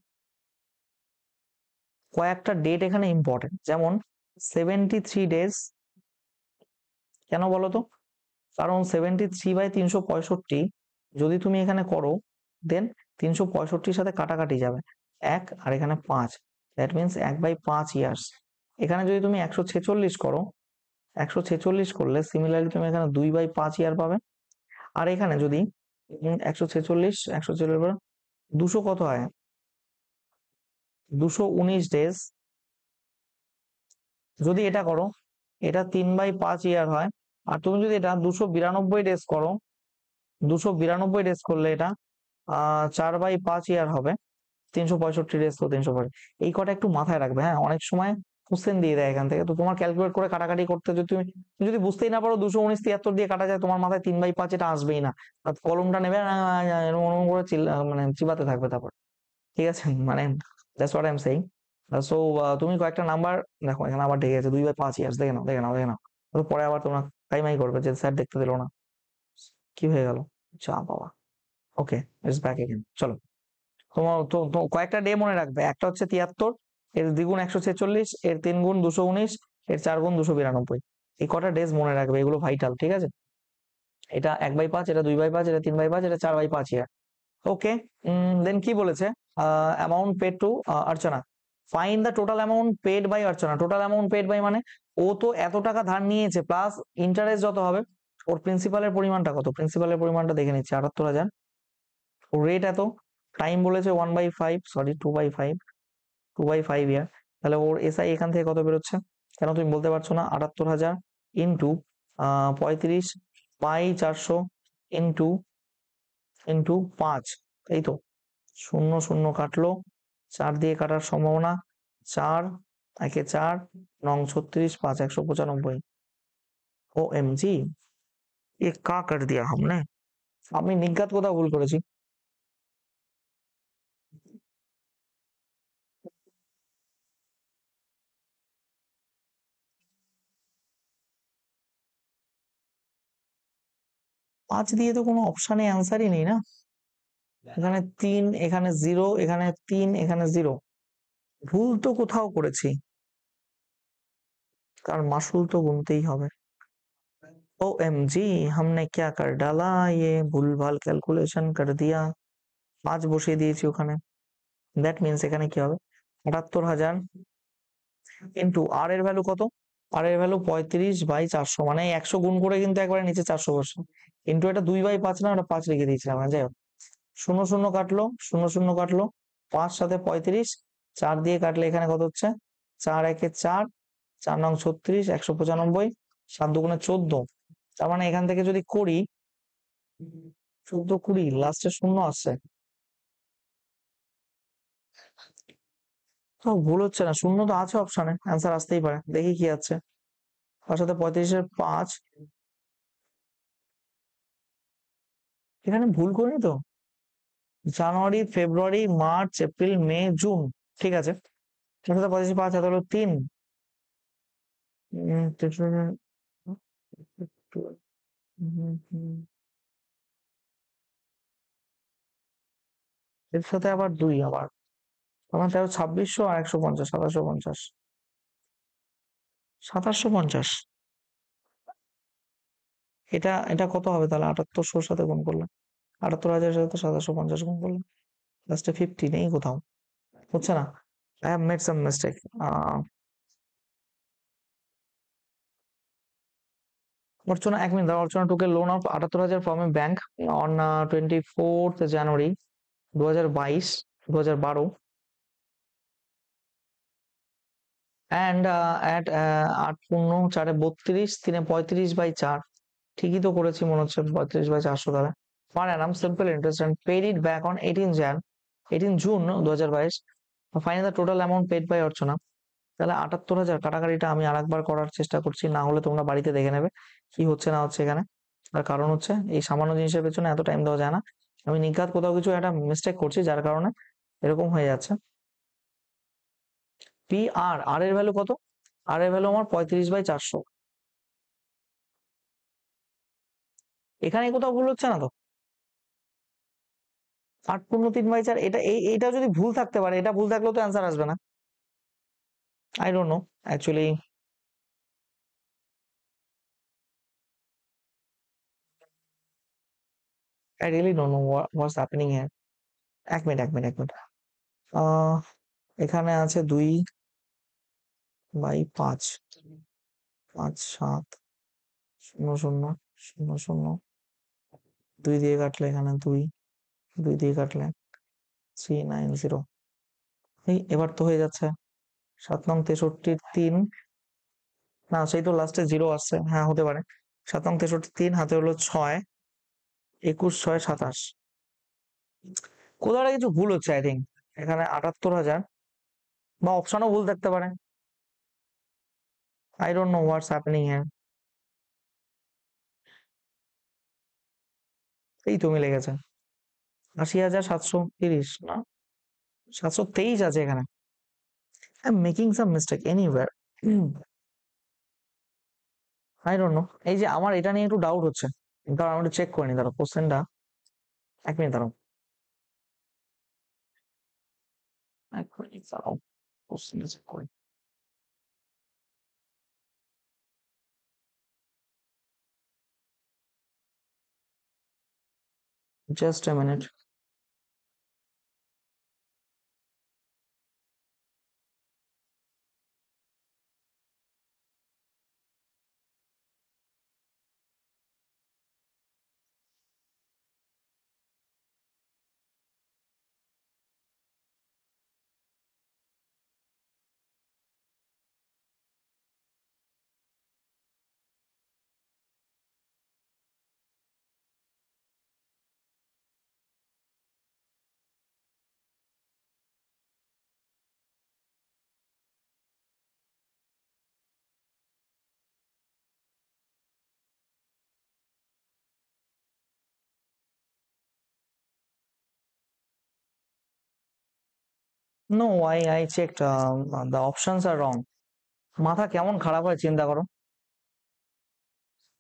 Speaker 1: কয়েকটা ডেট এখানে ইম্পর্টেন্ট, যেমন 73 ডেজ। কেন বলো তো, কারণ 73/365 যদি তুমি এখানে করো, দেন 365 সাথে কাটাকাটি যাবে 1, আর এখানে 5, দ্যাট মিনস 1/5 ইয়ার্স। এখানে যদি তুমি 146 করো, 146 করলে সিমিলারলি তুমি এখানে 2/5 ইয়ার পাবে। আর এখানে যদি 146 200 কত হয়, 219 ডেজ। যদি এটা করো, এটা 3/5 ইয়ার হয়। আর তুমি যদি এটা 292 ডেজ করো, 292 ডেজ করলে এটা 4/5 ইয়ার হবে। 365 ডেজ তো 365, এই কটা একটু মাথায় রাখবে। হ্যাঁ, অনেক সময় কোশ্চেন দিয়ে দেয় এখান থেকে, তো তোমার ক্যালকুলেট করে কাটাকাটি করতে যদি তুমি যদি বুঝতেই না পারো 219 73 দিয়ে কাটা যায়, তোমার মাথায় 3/5 এটা আসবেই না। আর কলমটা নেবে এরকম করে মানে চিবাতে থাকবে তারপর। ঠিক আছে, মানে that's what I am saying. So তুমি কয়েকটা নাম্বার দেখো, এখানে আবার ঢেকে আছে 2/5 ইয়ার্স, দেখে নাও দেখে নাও দেখে নাও। তো পরে আবার তোমরা টাইমাই করবে যে স্যার দেখতে দিল না, কি হয়ে গেল। চা বাবা। ওকে, ইটস ব্যাক এগেন। চলো, তোমার তো কয়েকটা ডে মনে রাখবে। একটা হচ্ছে 73, এর দ্বিগুণ 146, এর 3 গুণ 219, এর 4 গুণ 292। এই কটা ডেজ মনে রাখবে, এগুলো ভাইটাল। ঠিক আছে, এটা 1/5, এটা 2/5, এটা 3/5, এটা 4/5 ইয়ার। ওকে, দেন কি বলেছে, amount paid to Archana. Find the total amount paid by Archana. Total amount paid by মানে ও তো এত টাকা ধার নিয়েছে, প্লাস ইন্টারেস্ট যত হবে। ওর প্রিন্সিপালের পরিমাণটা কত, প্রিন্সিপালের পরিমাণটা দেখে নিচ্ছি, 78,000। ওর রেট এত, টাইম বলেছে 1/5, সরি 2/5, 2/5 ইয়ার। তাহলে ওর এসআই এখান থেকে কত বেরোচ্ছে, কেন তুমি বলতে পারছো না, 78,000 ইন্টু 35/400 ইন্টু 5, এই তো। 0 0 কাটলো, 4 দিয়ে কাটার সম্ভাবনা, 4 একে 4 9 36 5 195। ও এম জি, ये का कर दिया हमने। আমি নিজ্ঞাত কোথাও ভুল করেছি। 5 দিয়ে তো কোনো অপশানে অ্যান্সারই নেই না। এখানে 3, এখানে 0, এখানে 3, এখানে 0, ভুল তো কোথাও করেছি, কার মাসুল তো গুনতেই হবে। ओ एम जी, हमने क्या कर डाला, ये ভুলভাল ক্যালকুলেশন कर दिया। 5 বসিয়ে দিয়েছি ওখানে, দ্যাট মিনস এখানে কি হবে, 78,000 ইন্টু আর এর ভ্যালু কত, আর এর ভ্যালু 35/400, মানে 100 গুণ করে কিন্তু একবারে নিচে 400 বসে, ইন্টু এটা 2/5 না, ওটা 5 লিখে দিয়েছিলাম। যাই হোক, 0 0 কাটলো, 0 0 কাটলো, 5 সাথে 35, 4 দিয়ে কাটলে এখানে কত হচ্ছে, 4 একে 4, 4 নং 36, 195, 7 দুগুণে 14, তার মানে এখান থেকে যদি করি 14 20 লাস্টে শূন্য আসছে, তো ভুল হচ্ছে না, শূন্য তো আছে অপশনে, অ্যান্সার আসতেই পারে, দেখি কি আছে। তার সাথে 35-5, এখানে ভুল করিনি তো? জানুয়ারি, February, March, April, May, June, ঠিক আছে। তার সাথে 85-5, হাতে হলো 3। এর সাথে আবার 2 আবার, আমার 13 2600 আর 150, 2750, 2750। এটা এটা কত হবে তাহলে? 7800 সাথে গুণ করলে, 78,000 সাথে 2750 গুণ করলে লাস্টে 50 নেই কোথাও, হচ্ছে না। I have made some mistake. Archana, 1 minute দাঁড়াও। অর্চনা took a loan of 78,000 from a bank on 24th January 2022, 2012, and at 8×4 = 32, 3/35/4, ঠিকই তো করেছি মনে হচ্ছে, 35/400 দ্বারা per annum simple interest, and paid it back on 18 June 2022. Find the total amount paid by অর্চনা। তাহলে 78,000 কাটাকাটিটা আমি আরেকবার করার চেষ্টা করছি, না হলে তোমরা বাড়িতে দেখে নেবে কি হচ্ছে না হচ্ছে এখানে। আর কারণ হচ্ছে এই সামান্য জিনিসের পেছনে এত টাইম দেওয়া যায় না, আমি নিঘাত কোথাও কিছু একটা মিস্টেক করছি যার কারণে এরকম হয়ে যাচ্ছে। পি আর আর এর ভ্যালু কত? আর এর ভ্যালু আমার 35/400, এখানে কোথাও ভুল হচ্ছে না তো? 8×3/4, এইটা যদি ভুল থাকতে পারে, এটা ভুল থাকলেও তো অ্যান্সার আসবে না। I don't know actually. I really don't know what's happening here. 1 minute. Ah এখানে আছে 2/5, 5 7 0 0 0 0, 2 দিয়ে কাটলে এখানে 2, 2 দিয়ে কাটলে 390। এই এবার তো হয়ে যাচ্ছে। 7 নং 63-3, না সেই তো লাস্টে 0 আসছে, হ্যাঁ হতে পারে। 7 নং 63-3, হাতে হলো 6, 21 6 27, কোথাও একটা কিছু ভুল হচ্ছে আই থিঙ্ক এখানে। 78,000, বা অপশনও ভুল থাকতে পারে। I don't know what's happening here. এই তো মিলে গেছে, 80,730 না, 723 আছে এখানে। I am making some mistake anywhere, I don't no. এই যে আমার এটা নিয়ে একটু ডাউট হচ্ছে, কারণ আমি একটু চেক করিনি, দাঁড়াও কোশ্চেনটা, 1 মিনিট দাঁড়াও, 1 মিনিট দাঁড়াও, কোশ্চেনটা চেক করি। Just a minute. No, I checked, the options are wrong. মাথা কেমন খারাপ হয় চিন্তা করো।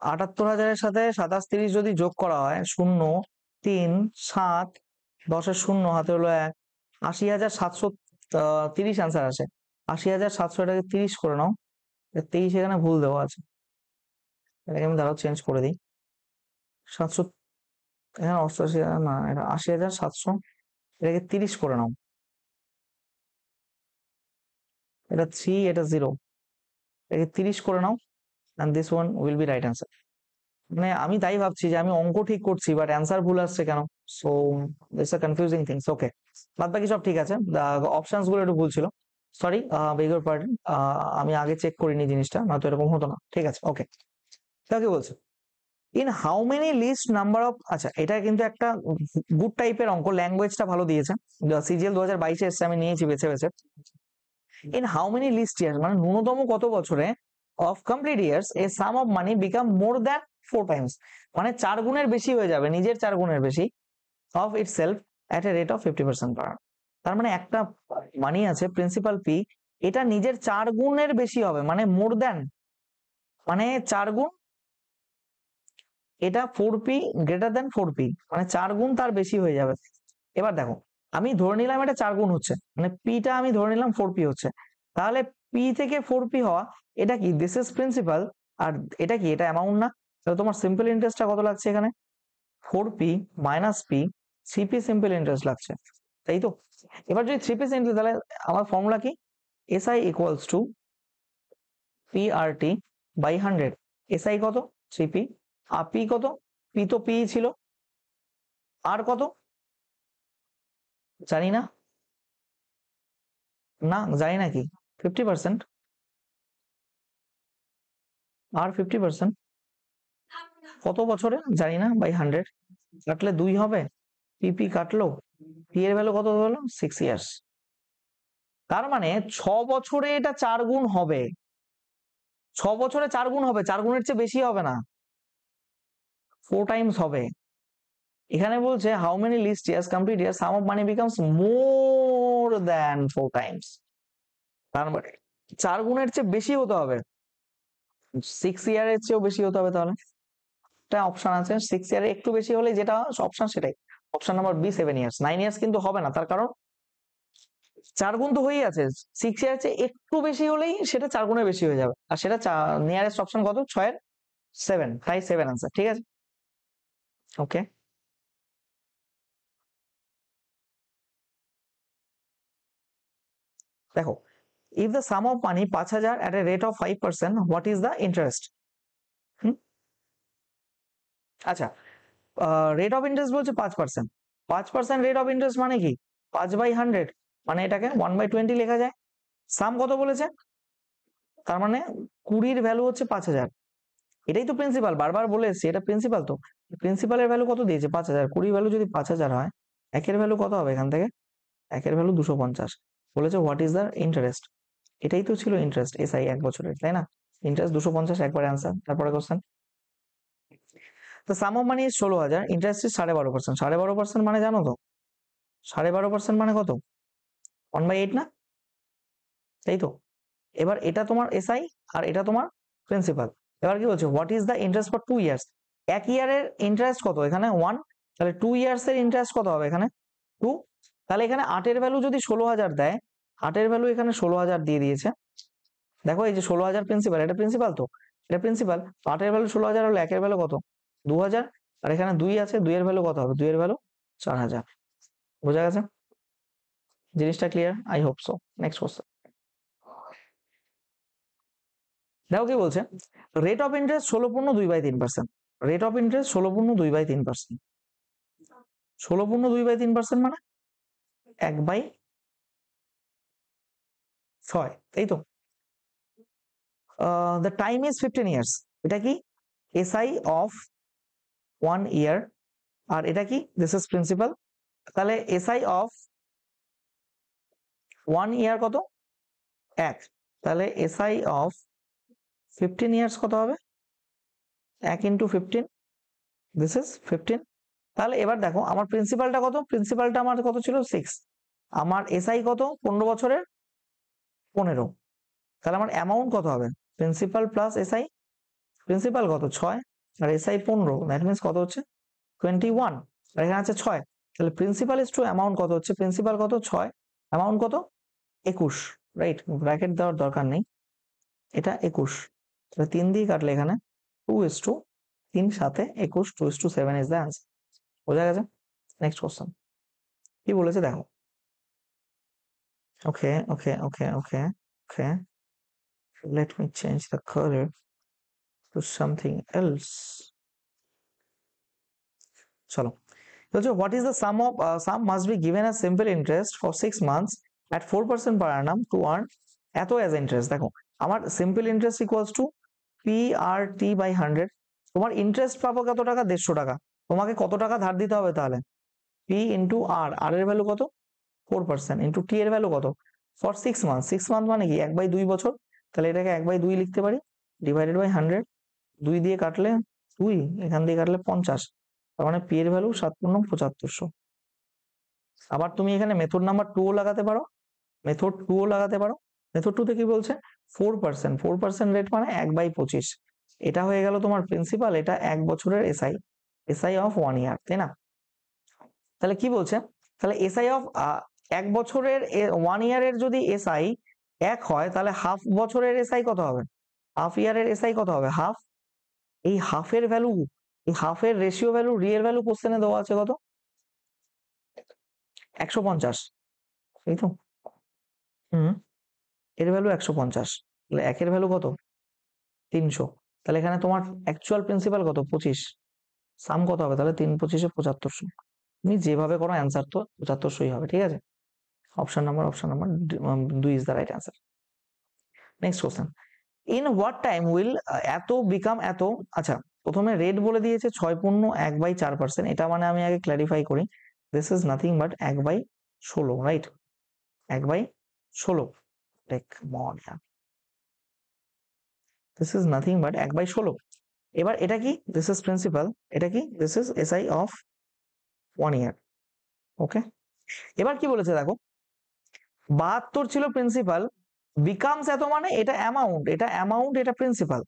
Speaker 1: 78,000-এর সাথে 27-30 যদি যোগ করা হয়, 0 3 7 10-এর 0, হাতে হলো 1, 80,730 অ্যান্সার আসে। 80,700, এটাকে 30 করে নাও, 23 এখানে ভুল দেওয়া আছে, এটাকে আমি দাঁড়াও চেঞ্জ করে দিই। 700, এখানে 88,000 না, এটা 80,700, এটাকে 30 করে নাও, এটা 3, এটা 0, এটাকে 30 করে নাও, and this one will be right answer. মানে আমি তাই ভাবছি যে আমি অঙ্ক ঠিক করছি, বাট অ্যান্সার ভুল আসছে কেন? So it's a confusing things. Okay, বাদ বাকি সব ঠিক আছে, অপশনস গুলো একটু ভুল ছিল, সরি, বেগ ইউর পার্ডন। আমি আগে চেক করিনি জিনিসটা, নয়তো এরকম হতো না। ঠিক আছে, ওকে, কি বলছো? In how many least number of, আচ্ছা এটা কিন্তু একটা গুড টাইপের অঙ্ক, ল্যাঙ্গুয়েজটা ভালো দিয়েছে, সিজিএল 2022 এসছে, আমি নিয়েছি বেছে বেছে। In how many least years, মানে ন্যূনতম কত বছরে of complete years a sum of money become more than 4 times, মানে 4 গুণের বেশি হয়ে যাবে, নিজের 4 গুণের বেশি, of itself at a rate of 50% per annum। তার মানে একটা মানি আছে প্রিন্সিপাল পি, এটা নিজের 4 গুণের বেশি হবে, মানে মোর দ্যান, মানে 4 গুণ, এটা 4p গ্রেটার দ্যান 4p, মানে 4 গুণ তার বেশি হয়ে যাবে। এবার দেখো আমি ধরে নিলাম এটা 4 গুণ হচ্ছে, মানে পিটা আমি ধরে নিলাম 4p হচ্ছে, তাহলে পি থেকে 4p হওয়া, এটা কি দিস ইজ প্রিন্সিপাল, আর এটা কি, এটা অ্যামাউন্ট না? তাহলে তোমার সিম্পল ইন্টারেস্টটা কত লাগছে এখানে, 4p minus p, 3p simple interest লাগছে, তাই তো? এবার যদি 3p ইন্টারেস্ট, তাহলে আমার ফর্মুলা কি, SI equals to PRT by 100, SI কত 3p, আর p কত, p তো p ছিল, আর কত জানি না, না জানি না কি, 50%, আর 50% কত বছরে জানি না, বাই 100 কাটলে 2 হবে, পিপি কাটলো, পি এর ভ্যালু কত হলো 6 ইয়ার্স, তার মানে 6 বছরে এটা 4 গুণ হবে, 6 বছরে 4 গুণ হবে, 4 গুণের চেয়ে বেশি হবে না, 4 টাইমস হবে। এখানে বলছে how many least years complete years sum of money becomes more than 4 times, তার মানে 4 গুণের চেয়ে বেশি হতে হবে, 6 ইয়ারের চেয়েও বেশি হতে হবে, তাহলে একটা অপশন আছে 6 ইয়ারে একটু বেশি হলে যেটা অপশন সেটাই, option number B 7 years, 9 years কিন্তু হবে না, তার কারণ 4 গুণ তো হয়েই আছে, 6 ইয়ার চেয়ে একটু বেশি হলেই সেটা 4 গুণের বেশি হয়ে যাবে, আর সেটা নিয়ারেস্ট অপশন কত 6 এর 7, তাই 7 আনসার, ঠিক আছে ওকে। দেখো if the sum of money 5000 at a rate of 5%, what is the interest? আচ্ছা রেট অফ ইন্টারেস্ট বলছে 5%, 5% রেট অফ ইন্টারেস্ট মানে কি 5/100, মানে এটাকে 1/20 লেখা যায়। সাম কত বলেছে, তার মানে 20 ভ্যালু হচ্ছে 5000, এটাই তো প্রিন্সিপাল, বারবার বলে এসছি এটা প্রিন্সিপাল, তো প্রিন্সিপালের ভ্যালু কত দিয়েছে 5000, 20 ভ্যালু যদি 5000 হয়, একের ভ্যালু কত হবে এখান থেকে, একের ভ্যালু 250, বলেছে হোয়াট ইজ দ্য ইন্টারেস্ট, এটাই তো ছিল ইন্টারেস্ট এসআই 1 বছরের, তাই না? ইন্টারেস্ট 250 একবারে আনসার। তারপরে কোশ্চেন, তো সাম অফ মানি 16000, ইন্টারেস্ট 12.5%, 12.5% মানে জানো তো 12.5% মানে কত 1/8 না, তাই তো? এবার এটা তোমার এসআই আর এটা তোমার প্রিন্সিপাল। এবার কি বলছে what is the interest for 2 years, 1 ইয়ারের ইন্টারেস্ট কত এখানে 1, তাহলে 2 ইয়ার্স এর ইন্টারেস্ট কত হবে এখানে 2, তাহলে এখানে 8 এর ভ্যালু যদি 16000 দেয়, 8 এর ভ্যালু এখানে 16000 দিয়ে দিয়েছে, দেখো এই যে 16000 প্রিন্সিপাল, এটা প্রিন্সিপাল, তো এটা প্রিন্সিপাল, 8 এর ভ্যালু 16000 হলে 1 এর ভ্যালু কত 2000, আর এখানে 2 আছে, 2 এর ভ্যালু কত হবে, 2 এর ভ্যালু 4000, বোঝা গেছে জিনিসটা clear, I hope so. Next question, দেখো কি বলছে, rate of interest 16.2/3%, rate of interest 16.2/3%, 16.2/3% মানে 1/6, তাই তো? দ্য টাইম ইজ 15 ইয়ার্স, এটা কি এসআই অফ 1 ইয়ার, আর এটা কি দিস ইজ প্রিন্সিপাল, তাহলে এসআই অফ 1 ইয়ার কত 1, তাহলে এসআই অফ 15 ইয়ার্স কত হবে 1 ইন্টু 15, দিস ইজ 15, তাহলে এবার দেখো আমার প্রিন্সিপালটা কত, প্রিন্সিপালটা আমার কত ছিল 6, আমার এসআই কত 15 বছরের 15, তাহলে আমার অ্যামাউন্ট কত হবে প্রিন্সিপাল প্লাস এসআই, প্রিন্সিপাল কত 6 আর এসআই 15, দ্যাট মিন্স কত হচ্ছে 21, আর এখানে আছে 6, তাহলে প্রিন্সিপাল ইজ টু অ্যামাউন্ট কত হচ্ছে, প্রিন্সিপাল কত 6, অ্যামাউন্ট কত 21, রাইট, ব্র্যাকেট দেওয়ার দরকার নেই, এটা 21, তাহলে 3 দিয়ে কাটলে এখানে 2:3, সাথে 21, 2:7 ইজ দ্য আনসার, বোঝা গেছে। নেক্সট কোশ্চেন কি বলেছে দেখো, ওকে okay okay okay okay, let me change the color to something else, চলো বলছো what is the sum must be given as simple interest for 6 months at 4% per annum to earn এত as interest, দেখো আমার simple interest equals to PRT by 100, তোমার interest পাবো কত টাকা, 150 টাকা। তোমাকে কত টাকা ধার দিতে হবে তাহলে, পি ইন্টু আর, আর এর ভ্যালু কত 4%, ইন্টু টি এর ভ্যালু কত ফর 6 মান্থ, 6 মান্থ মানে কি 1/2 বছর, তাহলে এটাকে 1/2 লিখতে পারি, ডিভাইডেড বাই 100, 2 দিয়ে কাটলে 2, এখান দিয়ে কাটলে 50, তার মানে পি এর ভ্যালু 7×7500। আবার তুমি এখানে মেথড নাম্বার 2 লাগাতে পারো, মেথড 2 লাগাতে পারো। মেথড 2 তে কি বলছে, 4%, 4% রেট মানে 1/25, এটা হয়ে গেল তোমার প্রিন্সিপাল, এটা 1 বছরের এসআই, এসআই অফ 1 ইয়ার, তাই না? তাহলে কি বলছে, তাহলে এসআই অফ 1 বছরের 1 ইয়ারের যদি এসআই 1 হয়, তাহলে হাফ বছরের এসআই কত হবে, হাফ ইয়ারের এসআই কত হবে, হাফ। এই হাফের ভ্যালু, এই হাফের রেশিও ভ্যালু, রিয়েল ভ্যালু কোশ্চেনে দেওয়া আছে কত, 150, তাই তো? এর ভ্যালু 150, তাহলে 1 এর ভ্যালু কত 300, তাহলে এখানে তোমার অ্যাকচুয়াল প্রিন্সিপাল কত 25, সাম কত হবে তাহলে 3×25 7500। তুমি যেভাবে করো অ্যান্সার তো 7500ই হবে, ঠিক আছে? Option number 2 is the right answer. Next question, in what time will এত বিকাম এত। আচ্ছা, প্রথমে রেট বলে দিয়েছে 6/4%, এটা মানে আমি আগে ক্ল্যারিফাই করি, this is nothing but 1/16, right? 1/16, take মন, দিস ইজ নাথিং বাট 1/16। এবার এটা কি, দিস ইজ প্রিন্সিপাল, এটা কি, this is SI of 1 year, okay. এবার কি বলেছে দেখো, 72 ছিল প্রিন্সিপাল, বিকামস এত মানে এটা অ্যামাউন্ট, এটা অ্যামাউন্ট, এটা প্রিন্সিপাল।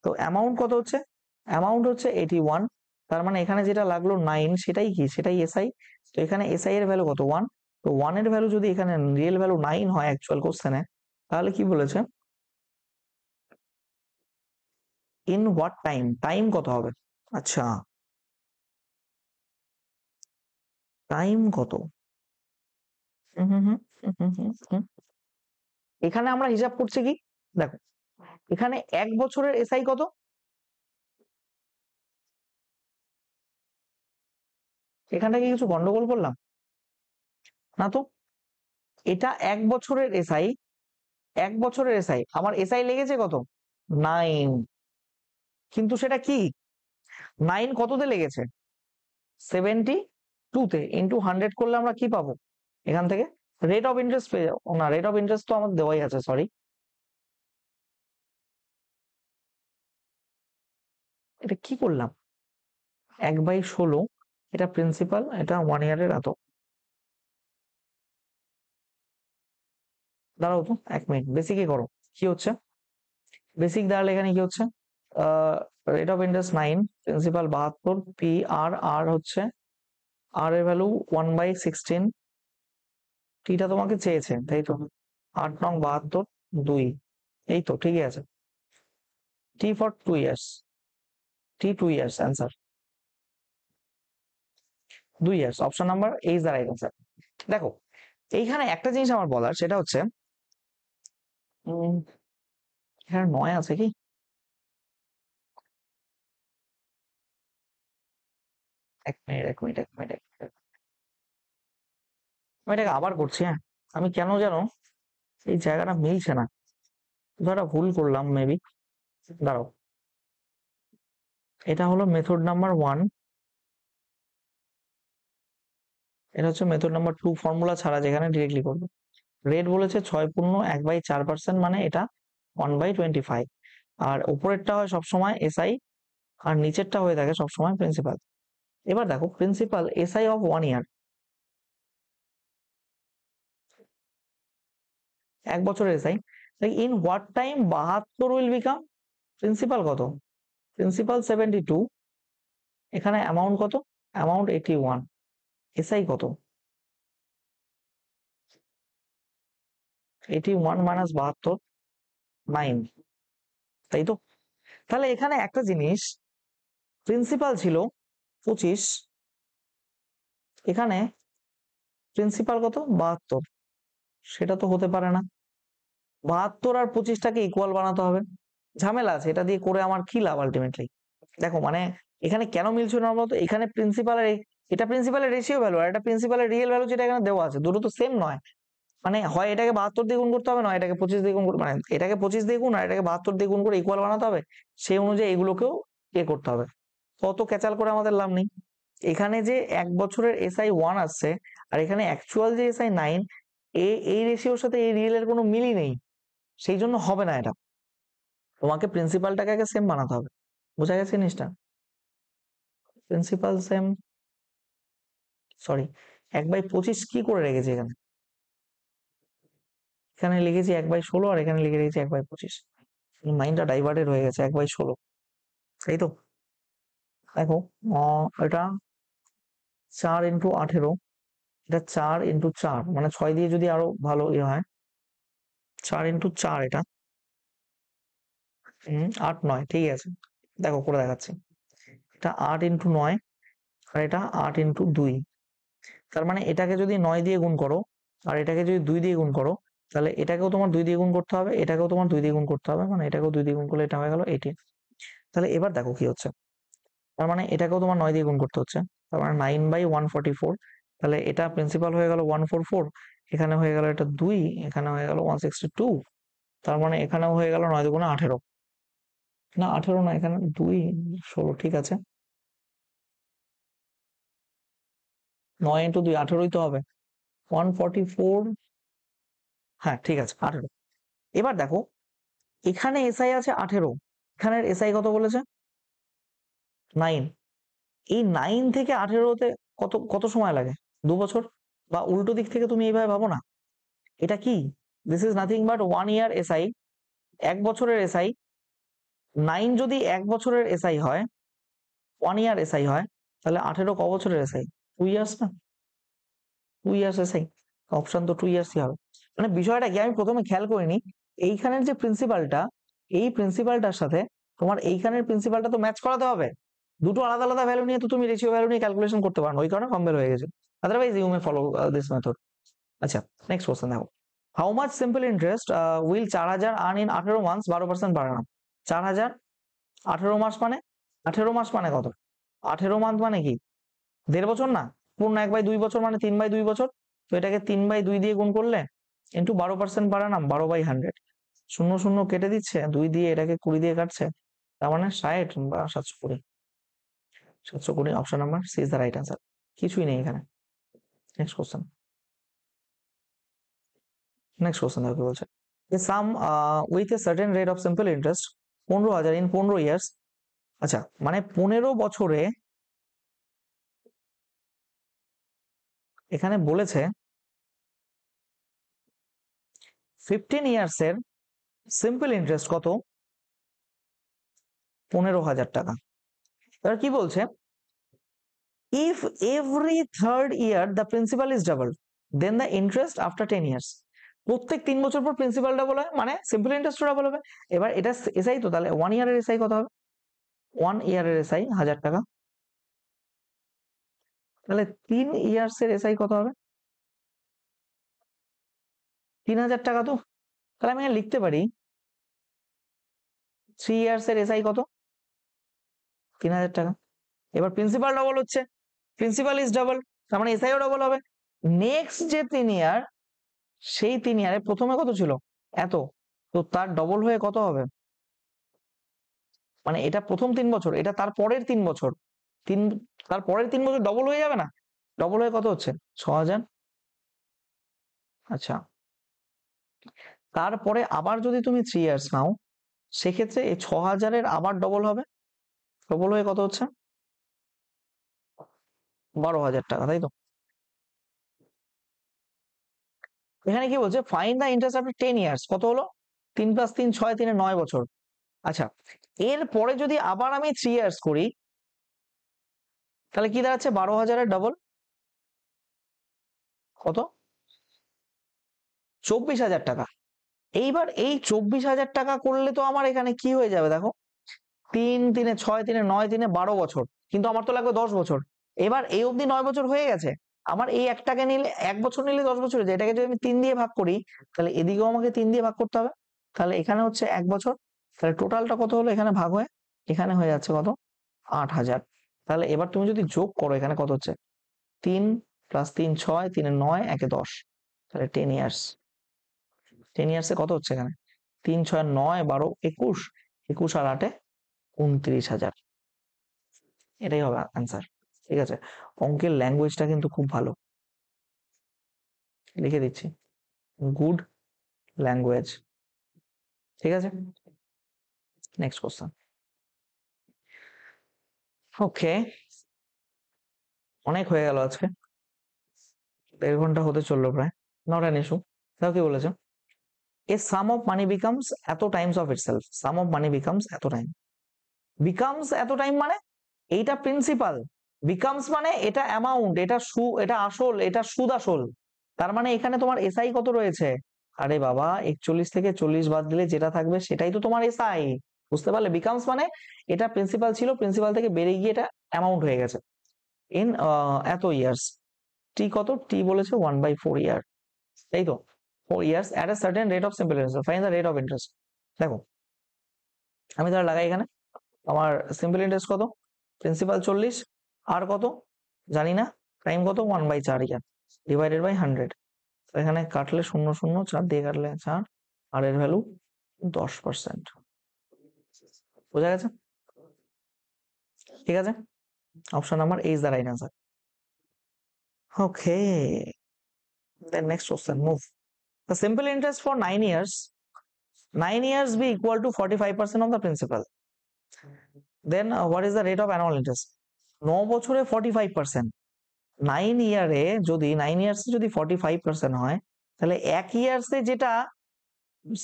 Speaker 1: তো অ্যামাউন্ট কত হচ্ছে, অ্যামাউন্ট হচ্ছে 81, তার মানে এখানে যেটা লাগলো 9, সেটাই কি, সেটাই এসআই। তো এখানে এসআই এর ভ্যালু কত 1, তো 1 এর ভ্যালু যদি এখানে রিয়েল ভ্যালু 9 হয় অ্যাকচুয়াল কোশ্চেনে, তাহলে কি বলেছে, ইন হোয়াট টাইম, টাইম কত হবে। আচ্ছা, টাইম কত, এখানে আমরা হিসাব করছি কি, দেখো এখানে 1 বছরের এসআই কত, এখানটা কি কিছু গন্ডগোল করলাম না তো? এটা 1 বছরের এসআই, 1 বছরের এসআই, আমার এসআই লেগেছে কত 9, কিন্তু সেটা কি 9 কততে লেগেছে 72 তে, ইন্টু 100 করলে আমরা কি পাবো এখান থেকে, রেট অফ ইন্টারেস্ট পেয়ে যাবো না, রেট অফ ইন্টারেস্ট তো আমাদের দেওয়াই আছে, সরি। এটা কি করলাম, 1/16, এটা প্রিন্সিপাল, এটা 1 ইয়ারের এত। দাঁড়াও তো 1 মিনিট, বেসিকে করো, কি হচ্ছে বেসিক দাঁড়ালে এখানে কি হচ্ছে, rate of interest 9, principal 72, P R, R হচ্ছে আর এর ভ্যালু 1/16, টিটা তোমাকে চেয়েছে তাই তো, 8×9 = 2, এই তো ঠিকই আছে, T for 2 years, T 2 years, answer 2 years, option number A is the right answer. দেখো এইখানে একটা জিনিস আমার বলার, সেটা হচ্ছে এখানে 9 আছে কি, এক মিনিট এক মিনিট এক মিনিট এক মিনিট, আমি এটাকে আবার করছি, হ্যাঁ আমি কেন জানো এই জায়গাটা মিলছে না, ধরো ভুল করলাম মেবি, দাঁড়াও, এটা হলো মেথড নাম্বার 1, এটা হচ্ছে মেথড নাম্বার 2, ফর্মুলা ছাড়া, যেখানে ডিরেক্টলি করবে। রেট বলেছে 6/1/4%, মানে এটা 1/25, আর উপরেরটা হয় সবসময় এসআই, আর নিচেরটা হয়ে থাকে সবসময় প্রিন্সিপাল। এবার দেখো প্রিন্সিপাল এসআই অফ 1 ইয়ার, 1 বছরের SI, in what time 72 will become, principal কত, প্রিন্সিপাল 72, এখানে অ্যামাউন্ট কত, অ্যামাউন্ট 81, এসআই কত 81 মাইনাস 72, 9, তাই তো? তাহলে এখানে একটা জিনিস, প্রিন্সিপাল ছিল 25, এখানে প্রিন্সিপাল কত 72, সেটা তো হতে পারে না, 72 আর 25টাকে ইকুয়াল বানাতে হবে, ঝামেলা আছে, এটা দিয়ে করে আমার কি লাভ আলটিমেটলি। দেখো মানে এখানে কেন মিলছে না বলতো, এখানে প্রিন্সিপালের, এটা প্রিন্সিপালের রেশিও ভ্যালু, আর এটা প্রিন্সিপালের রিয়েল ভ্যালু যেটা এখানে দেওয়া আছে, দুটো তো সেম নয়, মানে হয় এটাকে 72 দিয়ে গুণ করতে হবে, নয় এটাকে 25 দিয়ে গুণ, মানে এটাকে 25 দিয়ে গুণ আর এটাকে 72 দিয়ে গুণ করে ইকুয়াল বানাতে হবে, সেই অনুযায়ী এগুলোকেও করতে হবে। কত ক্যাচাল করে আমাদের লাভ নেই। এখানে যে 1 বছরের SI1 আসছে আর এখানে অ্যাকচুয়াল যে SI9, এই রেশিওর সাথে এই রিয়েল এর কোনো মিলই নেই, সেই জন্য হবে না এটা। তোমাকে প্রিন্সিপালটাকে আগে সেম বানাতে হবে। বোঝা গেছে জিনিসটা? প্রিন্সিপাল সেম, সরি 1/25 কি করে রেখেছি এখানে? এখানে লিখেছি 1/16 আর এখানে লিখে রেখেছি 1/25। মাইন্ডটা ডাইভার্টেড হয়ে গেছে। 1/16, তাই তো? দেখো, এটা 4 × 18, এটা 4 × 4, মানে 6 দিয়ে যদি আরো ভালো ইয়ে হয়, 4 × 4, এটা 8 9, ঠিক আছে। দেখো করে দেখাচ্ছি। এটা 8 × 9 আর এটা 8 × 2। তার মানে এটাকে যদি 9 দিয়ে গুণ করো আর এটাকে যদি 2 দিয়ে গুণ করো, তাহলে এটাকেও তোমার 2 দিয়ে গুণ করতে হবে, এটাকেও তোমার 2 দিয়ে গুণ করতে হবে, মানে এটাকেও 2 দিয়ে গুণ করলে এটা হয়ে গেল 18। তাহলে এবার দেখো কি হচ্ছে, তার মানে এটাকেও তোমার 9 দিয়ে গুণ করতে হচ্ছে, তার মানে 9/144। তাহলে এটা প্রিন্সিপাল হয়ে গেল 144, এখানে হয়ে গেল এটা 2, এখানে হয়ে গেল 162। তার মানে এখানেও হয়ে গেল 9 দুগুণে 18, না 18 না, এখানে 2 16, ঠিক আছে। 9 × 2 18ই তো হবে, 144। হ্যাঁ ঠিক আছে, 18। এবার দেখো, এখানে এসআই আছে 18, এখানের এসআই কত বলেছে? 9। এই 9 থেকে 18-তে কত কত সময় লাগে? 2 বছর। বা উল্টো দিক থেকে তুমি এইভাবে ভাবো না, এটা কি, this is nothing but 1 year SI, 1 বছরের এসআই। 9 যদি 1 বছরের এসআই হয়, 1 ইয়ার এসআই হয়, তাহলে 18 ক বছরের এসআই? 2 ইয়ার্স না? 2 ইয়ার্স এসআই, অপশন তো 2 ইয়ার্সই হবে। মানে বিষয়টা কি, আমি প্রথমে খেয়াল করিনি, এইখানের যে প্রিন্সিপালটা, এই প্রিন্সিপালটার সাথে তোমার এইখানের প্রিন্সিপালটা তো ম্যাচ করাতে হবে। দুটো আলাদা আলাদা ভ্যালু নিয়ে তো তুমি রেশিও ভ্যালু নিয়ে ক্যালকুলেশন করতে পারো না, ওই কারণে ফাম্বেল হয়ে গেছে। Otherwise you may follow this method. আচ্ছা, নেক্সট কোশ্চেন দেখো, how much simple interest will 4000 earn in 18 months 12% per annum? 4000 18 মাস মানে, 18 মাস মানে কত? 18 মান্থ মানে কি, 1.5 বছর না? পূর্ণ 1/2 বছর মানে 3/2 বছর। তো এটাকে 3/2 দিয়ে গুণ করলে ইন্টু 12% পার অ্যানাম, 12/100। শূন্য শূন্য কেটে দিচ্ছে, 2 দিয়ে এটাকে 20 দিয়ে কাটছে, তার মানে 60 বা 720। 720, option number C is the right answer. কিছুই নেই এখানে। নেক্সট কোশ্চেন, নেক্সট কোশ্চেন দেখো কি বলছে। A sum with a certain rate of simple interest 15,000 in 15 years. আচ্ছা, মানে 15 বছরে, এখানে বলেছে 15 ইয়ার্স এর সিম্পল ইন্টারেস্ট কত? 15,000 টাকা। এবার কি বলছে, if every third year the principal is double, then the interest after 10 years. প্রত্যেক 3 বছর পর প্রিন্সিপাল ডাবল হয়, মানে সিম্পল ইন্টারেস্ট ডাবল হবে। এবার এটা এসআই তো, তাহলে 1 ইয়ারের এসআই কত হবে? 1 ইয়ারের এসআই 1000 টাকা। তাহলে 3 ইয়ার্স এর এসআই কত হবে? 3000 টাকা তো। তাহলে আমি এখানে লিখতে পারি 3 ইয়ার্স এর এসআই কত? 3000 টাকা। এবার প্রিন্সিপাল ডাবল হচ্ছে, প্রিন্সিপাল ইজ ডাবল, তার মানে এসআইও ডাবল হবে। নেক্সট যে 3 ইয়ার, সেই 3 ইয়ারে প্রথমে কত ছিল? এত, তো তার ডবল হয়ে কত হবে? মানে এটা প্রথম 3 বছর, এটা তার পরের 3 বছর, তিন, তার পরের 3 বছর ডবল হয়ে যাবে না? ডবল হয়ে কত হচ্ছে? 6000। আচ্ছা, তারপরে আবার যদি তুমি 3 ইয়ার্স নাও, সেক্ষেত্রে এই 6000-এর আবার ডবল হবে, ডবল হয়ে কত হচ্ছে? 12,000 টাকা, তাই তো? এখানে কি বলছে, find the interest after 10 years. কত হলো? 3 + 3 6, 3 9 বছর। আচ্ছা, এর পরে যদি আবার আমি 3 ইয়ার্স করি, তাহলে কি দাঁড়াচ্ছে? 12,000-এর ডবল কত? 24,000 টাকা। এইবার এই 24,000 টাকা করলে তো আমার এখানে কি হয়ে যাবে দেখো, 3 3 6, 3 9, 3 12 বছর, কিন্তু আমার তো লাগবে 10 বছর। এবার এই অবধি 9 বছর হয়ে গেছে, আমার এই একটাকে নিলে 1 বছর নিলে 10 বছর হয়ে যায়। এটাকে যদি আমি 3 দিয়ে ভাগ করি, তাহলে এদিকেও আমাকে 3 দিয়ে ভাগ করতে হবে। তাহলে এখানে হচ্ছে 1 বছর, তাহলে টোটালটা কত হলো এখানে ভাগ হয়ে? এখানে হয়ে যাচ্ছে কত? 8,000। তাহলে এবার তুমি যদি যোগ করো, এখানে কত হচ্ছে? 3 + 3 6, 3 9, 1 10, তাহলে 10 ইয়ার্স। 10 ইয়ার্সে কত হচ্ছে এখানে? 3 6 9 12 21, 21 আর 8 29,000। এটাই হবে অ্যান্সার। ঠিক আছে, অঙ্কের ল্যাঙ্গুয়েজটা কিন্তু খুব ভালো, লিখে দিচ্ছি, গুড ল্যাঙ্গুয়েজ। ঠিক আছে, নেক্সট কোশ্চেন। ওকে, অনেক হয়ে গেল আজকে, 1.5 ঘন্টা হতে চললো প্রায়, নট অ্যান ইস্যু। তাও কি বলেছে, এ সাম অফ মানি বিকামস এত Times of itself, some of money becomes এত টাইম, বিকামস এত টাইম মানে এইটা প্রিন্সিপাল, বিকামস মানে এটা অ্যামাউন্ট, এটা আসল, এটা সুদ আসল। তার মানে এখানে তোমার এসআই কত রয়েছে, আরে বাবা 41 থেকে 40 বাদ দিলে যেটা থাকবে সেটাই তো তোমার এসআই। বুঝতে পারলে, বিকামস মানে এটা প্রিন্সিপাল ছিল, প্রিন্সিপাল থেকে বেড়ে গিয়ে এটা অ্যামাউন্ট হয়ে গেছে ইন এত ইয়ার্স। টি কত, টি বলেছে 1/4 ইয়ার, তাই তো, 4 years at a certain rate of simple interest, find the rate of interest. দেখো আমি তাহলে লাগাই এখানে, আমার সিম্পল ইন্টারেস্ট কত, প্রিন্সিপাল 40, আর কত জানি না, টাইম কত 1/4 ইয়ার, ডিভাইডেড বাই 100। এখানে কাটলে 0 0, 4 দিয়ে কাটলে 4, আর এর ভ্যালু 10%। বোঝা গেছে? ঠিক আছে, option number A is the right answer. Okay, then next question, move. The simple interest for 9 years be equal to 45% of the principal. Then what is the rate of annual interest? 9 বছরে 45%, 9 ইয়ারে যদি 9 ইয়ার্সে যদি 45% হয়, তাহলে 1 ইয়ার্সে যেটা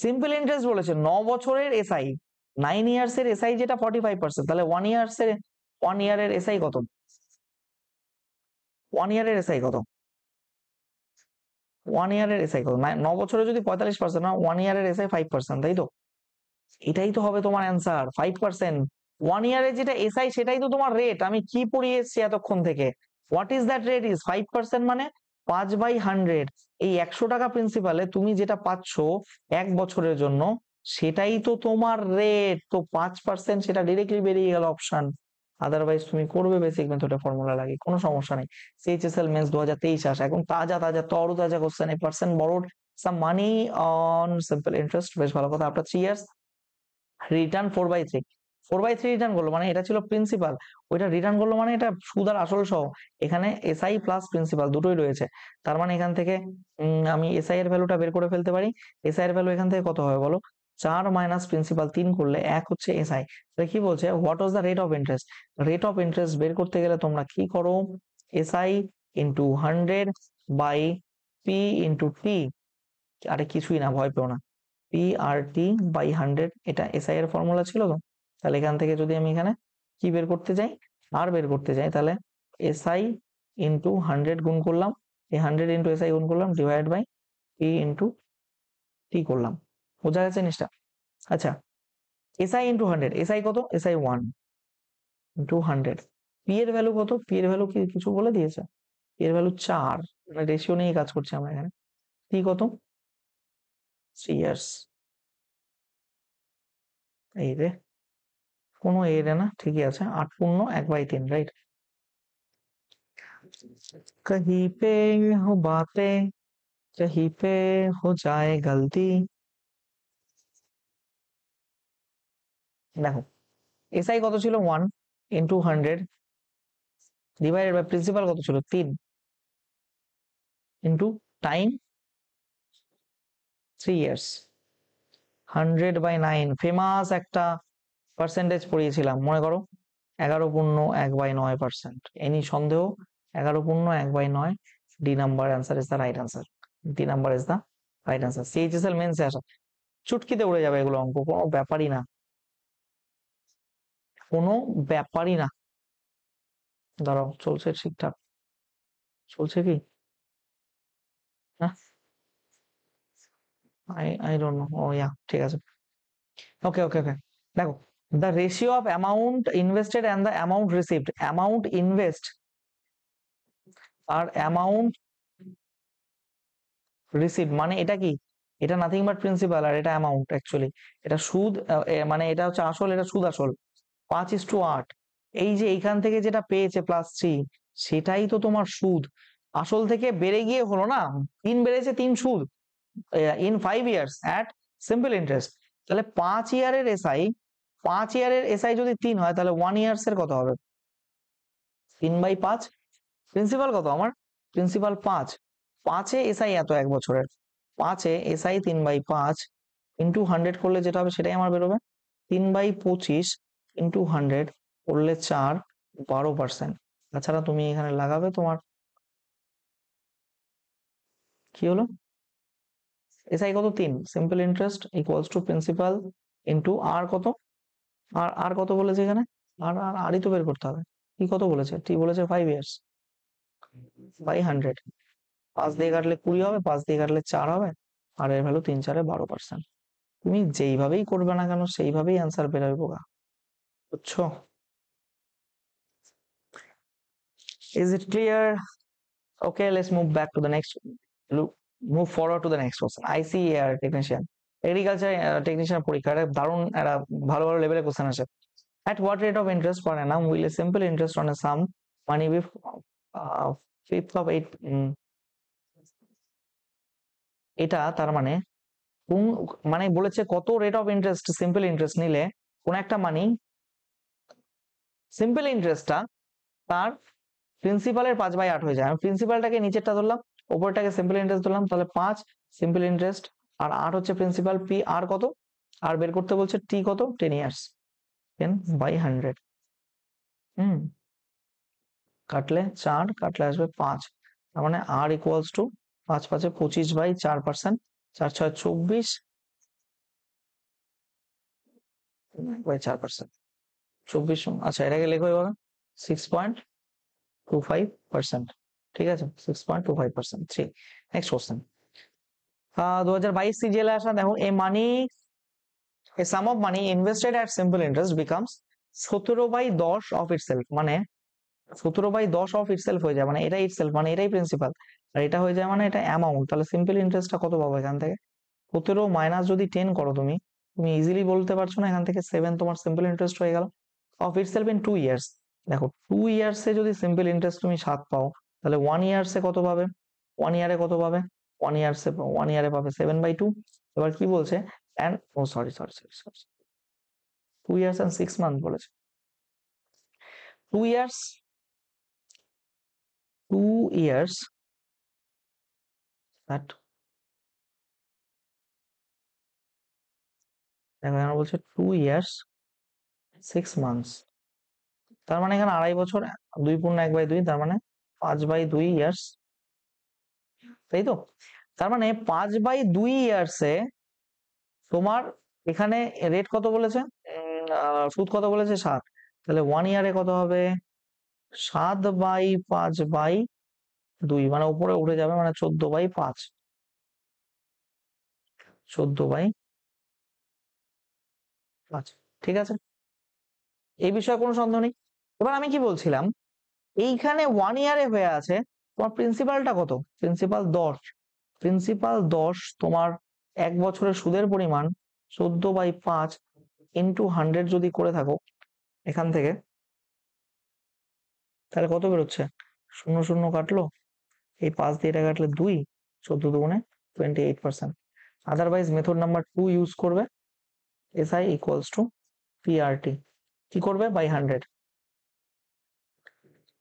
Speaker 1: simple interest বলেছে 9 বছরের SI, 9 ইয়ার্সের SI যেটা 45%, তাহলে 1 ইয়ারের এসআই কত, 1 ইয়ারের এসআই কত, 1 ইয়ারের এসআই কত, 9 বছরে যদি 45% না, 1 ইয়ারের এসআই 5%, তাই তো, এটাই তো হবে তোমার অ্যান্সার, 5%। 1 ইয়ারের যেটা এসআই সেটাই তো তোমার রেট, আমি কি পড়িয়ে এসেছি এতক্ষণ থেকে, what is that rate is 5%, মানে 5/100। এই 100 টাকা প্রিন্সিপালে তুমি যেটা পাচ্ছ 1 বছরের জন্য, সেটাই তো তোমার রেট, তো 5% সেটা ডিরেক্টলি বেরিয়ে গেল অপশন। আদারওয়াইজ তুমি করবে বেসিক মেথডে ফর্মুলা লাগে, কোনো সমস্যা নেই। সিএইচএসএল মেন্স 2023 আসা, এখন তাজা তাজা তরতাজা question, A percent borrowed some money on simple interest, বেশ ভালো কথা। আফটার 3 ইয়ার্স রিটার্ন 4/3, 4/3 রিটার্ন করলো, মানে এটা ছিল প্রিন্সিপাল, ওইটা রিটার্ন করলো, মানে এটা সুদ আর আসল সহ, এখানে এসআই প্লাস প্রিন্সিপাল দুটোই রয়েছে। তার মানে এখান থেকে আমি এসআই এর ভ্যালুটা বের করে ফেলতে পারি। এসআই এর ভ্যালু এখান থেকে কত হবে বলো, 4 মাইনাস প্রিন্সিপাল 3 করলে 1 হচ্ছে এসআই। তাহলে কি বলছে, what was the rate of interest, rate of interest বের করতে গেলে তোমরা কি করো, SI into 100 by P into T, আরে কিছুই না, ভয় পেও না, পি আর টি বাই 100, এটা এসআই এর ফর্মুলা ছিল তো। তাহলে এখান থেকে যদি আমি এখানে কি বের করতে যাই, আর বের করতে যাই, তাহলে এসআই ইন্টু 100 গুণ করলাম, এই 100 ইন্টু এসআই গুণ করলাম, ডিভাইড বাই পি ইন্টু টি করলাম। বোঝা গেছে জিনিসটা? আচ্ছা, এসআই ইন্টু 100, এসআই কত, এসআই 1 ইন্টু 100, পি এর ভ্যালু কত, পি এর ভ্যালু কি কিছু বলে দিয়েছে, পি এর ভ্যালু 4, মানে রেশিও নিয়ে কাজ করছি আমরা এখানে। পি কত, 3 ইয়ার্স, এই রে কোনো এর না, ঠিকই আছে, 8 পূর্ণ 1/3, রাইট। कहीं पे हो बातें, कहीं पे हो जाए गलती। দেখো এসআই কত ছিল, 1 ইন্টু 100 ডিভাইডেড বাই প্রিন্সিপাল কত ছিল, 3 ইন্টু টাইম 3 ইয়ার্স, 100/9, ফেমাস একটা পার্সেন্টেজ পড়িয়েছিলাম মনে করো, 11/9%। এনি সন্দেহ, 11/9, D number answer is the right answer, D number is the right answer. CHSL মেন্সে আসা, চুটকিতে উড়ে যাবে এগুলো অঙ্ক, কোনো ব্যাপারই না, কোনো ব্যাপারই না। দাঁড়াও, চলছে ঠিকঠাক, চলছে কি, হ্যাঁ, I don't know, oh yeah, ঠিক আছে, ওকে ওকে ওকে। দেখো, the ratio of amount invested and the amount received, amount invest আর অ্যামাউন্ট রিসিভড, মানে এটা কি, এটা নাথিং বাট প্রিন্সিপাল, আর এটা অ্যামাউন্ট অ্যাকচুয়ালি, এটা সুদ, মানে এটা হচ্ছে আসল, এটা সুদ আসল, 5:8। এই যে এইখান থেকে যেটা পেয়েছে +3, সেটাই তো তোমার সুদ, আসল থেকে বেড়ে গিয়ে হলো না, 3 বেড়েছে, 3 সুদ in 5 years at simple interest. তাহলে 5 ইয়ারের এসআই, 5 ইয়ারের এসআই যদি 3 হয়, তাহলে 1 ইয়ার্স এর কত হবে, 3/5, প্রিন্সিপাল কত আমার? প্রিন্সিপাল 5, 5-এ এসআই এত এক বছরের, 5-এ এসআই 3/5 ইন্টু 100 করলে যেটা হবে সেটাই আমার বেরোবে। 3/25 ইন্টু 100 করলে 4, 12%। তাছাড়া তুমি এখানে লাগাবে তোমার কি হলো, এসআই কত 3, simple interest equals to principal into R কত, আর কত বলেছে এখানে, আরই তো বের করতে হবে। কি কত বলেছে, টি বলেছে 5 ইয়ার্স বাই 100, 5 দিয়ে কাটলে 20 হবে, 5 দিয়ে কাটলে 4 হবে, আর এর ভ্যালু 3 4-এ 12%। তুমি যেইভাবেই করবে না কেন সেইভাবেই অ্যান্সার বেরোবে বোকা, বুঝছো? Is it clear? Okay, let's move back to the next, move forward to the next question. ICAR technician, agriculture technician পরীক্ষা, এটা দারুণ একটা ভালো ভালো লেভেলের কোশ্চেন আছে। At what rate of interest per annum will a simple interest on a sum money be fifth of 8? এটা তার মানে কোন, মানে বলেছে কত rate of interest simple interest নিলে কোন একটা মানি, সিম্পল ইন্টারেস্টটা তার প্রিন্সিপালের 5/8 হয়ে যায়। আমি প্রিন্সিপালটাকে নিচেরটা ধরলাম, উপরটাকে সিম্পল ইন্টারেস্ট ধরলাম, তাহলে 5 সিম্পল ইন্টারেস্ট আর 8 হচ্ছে প্রিন্সিপাল। পি আর কত, আর বের করতে বলছে টি কত, 10 ইয়ার্স, 10/100। কাটলে 4, কাটলে আসবে 5, তার মানে আর ইকুয়ালস টু 5 5-এ 25/4%, 4 6 24 বাই 4%, 24। আচ্ছা এটাকে লেখো এভাবে 6.25%, ঠিক আছে, 6.25%। ঠিক, নেক্সট কোশ্চেন। 2022 সিজিএল এ আসা, দেখো a sum of money invested at simple interest becomes 17/10 of itself, মানে 17/10 অফ ইটসেলফ হয়ে যায়, মানে এটাই ইটসেলফ মানে এটাই প্রিন্সিপাল, আর এটা হয়ে যায় মানে এটা অ্যামাউন্ট। তাহলে সিম্পল ইন্টারেস্টটা কত পাবো এখান থেকে? 17 মাইনাস যদি 10 করো তুমি ইজিলি বলতে পারছো না, এখান থেকে 7 তোমার সিম্পল ইন্টারেস্ট হয়ে গেল অফ ইটসেলফ ইন 2 ইয়ার্স। দেখো 2 ইয়ার্সে যদি সিম্পল ইন্টারেস্ট তুমি 7 পাও, তাহলে 1 ইয়ার্সে কত পাবে, 1 ইয়ারে কত পাবে, 1 ইয়ারে পাবে 7/2। এবার কি বলছে, and oh sorry sorry sorry sorry 2 years and 6 month বলেছে, 2 ইয়ার্স 2 years that, দেখো এখানে বলছে 2 years 6 months, তার মানে এখানে 2.5 বছর, 2 পূর্ণ 1/2, তার মানে 5/2 ইয়ার্স, তাই তো? তার মানে 5/2 ইয়ার্সে তোমার এখানে রেট কত বলেছে, সুদ কত বলেছে 7, তাহলে 1 ইয়ারে কত হবে, 7/5/2, মানে উপরে উঠে যাবে, মানে 14/5, 14/5, ঠিক আছে, এই বিষয়ে কোনো সন্দেহ নেই। এবার আমি কি বলছিলাম, এইখানে 1 ইয়ারে হয়ে আছে, তোমার প্রিন্সিপালটা কত, প্রিন্সিপাল 10, প্রিন্সিপাল 10, তোমার এক বছরের সুদের পরিমাণ 14/5 ইন্টু 100 যদি করে থাকো এখান থেকে, তাহলে কত বেরোচ্ছে, 0 0 কাটলো, এই 5 দিয়ে এটা কাটলে 2, 14 দুগুণে 28%। আদারওয়াইজ মেথড নাম্বার 2 ইউজ করবে, এসআই ইকুয়ালস টু পিআরটি, কি করবে, by 100,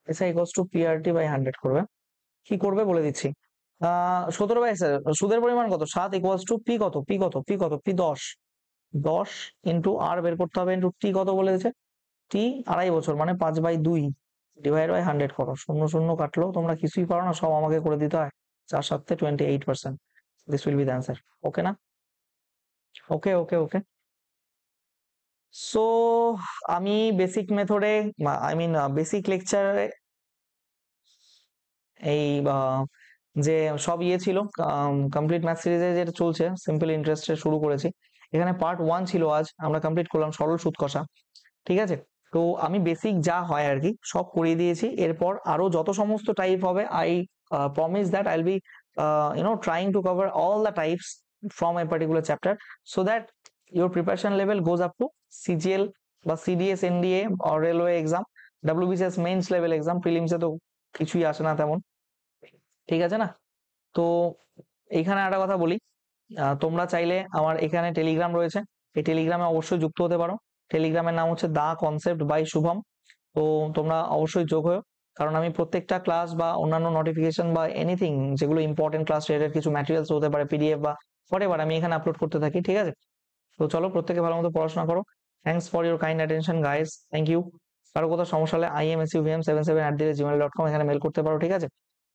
Speaker 1: SI equals to PRT by 100 করবে। কি করবে বলে দিচ্ছি, 17/5 সুদের পরিমাণ কত, 7 ইকুয়ালস টু পি কত, পি 10 ইন্টু আর বের করতে হবে, ইন্টু টি কত বলে দিয়েছে, টি 2.5 বছর, মানে 5/2 ডিভাইড বাই 100 করো, 0 0 কাটলো, তোমরা কিছুই পারো না, সব আমাকে করে দিতে হয়, 4 7 28%, this will be the answer. Okay না, ওকে ওকে ওকে। সো আমি বেসিক মেথডে, আই মিন বেসিক লেকচারে এই যে সব ছিল কমপ্লিট ম্যাথ সিরিজে যেটা চলছে সিম্পল ইন্টারেস্টে শুরু করেছি, এখানে পার্ট 1 ছিল, আজ আমরা কমপ্লিট করলাম সরল সুদ কষা, ঠিক আছে। তো আমি বেসিক যা হয় আর কি সব করিয়ে দিয়েছি, এরপর আরো যত সমস্ত টাইপ হবে I promise that I'll be trying to cover all the types from a particular chapter, so that your preparation level goes up to CGL বা CDS NDA or railway exam, WBCS mains level exam, প্রিলিমসে তো কিছুই আসে না তেমন, ঠিক আছে না। তো এইখানে একটা কথা বলি, তোমরা চাইলে আমার এখানে টেলিগ্রাম রয়েছে, এই টেলিগ্রামে অবশ্যই যুক্ত হতে পারো, টেলিগ্রামের নাম হচ্ছে দা কনসেপ্ট বাই শুভম, তো তোমরা অবশ্যই যোগ হও, কারণ আমি প্রত্যেকটা ক্লাস বা অন্যান্য নোটিফিকেশন বা এনিথিং যেগুলো ইম্পর্টেন্ট ক্লাস রিলেটেড কিছু ম্যাটেরিয়ালস হতে পারে, পিডিএফ বা হোয়াটএভার, আমি এখানে আপলোড করতে থাকি। ঠিক আছে, তো চলো প্রত্যেকে ভালো মতো পড়াশোনা করো। Thanks for your kind attention guys, thank you. কারো কোথাও সমস্যা হলে imsuvm77@gmail.com এখানে মেল করতে পারো। ঠিক আছে,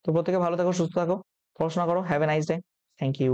Speaker 1: তো প্রত্যেকে ভালো থাকো, সুস্থ থাকো, পড়াশোনা করো, have a nice day, thank you.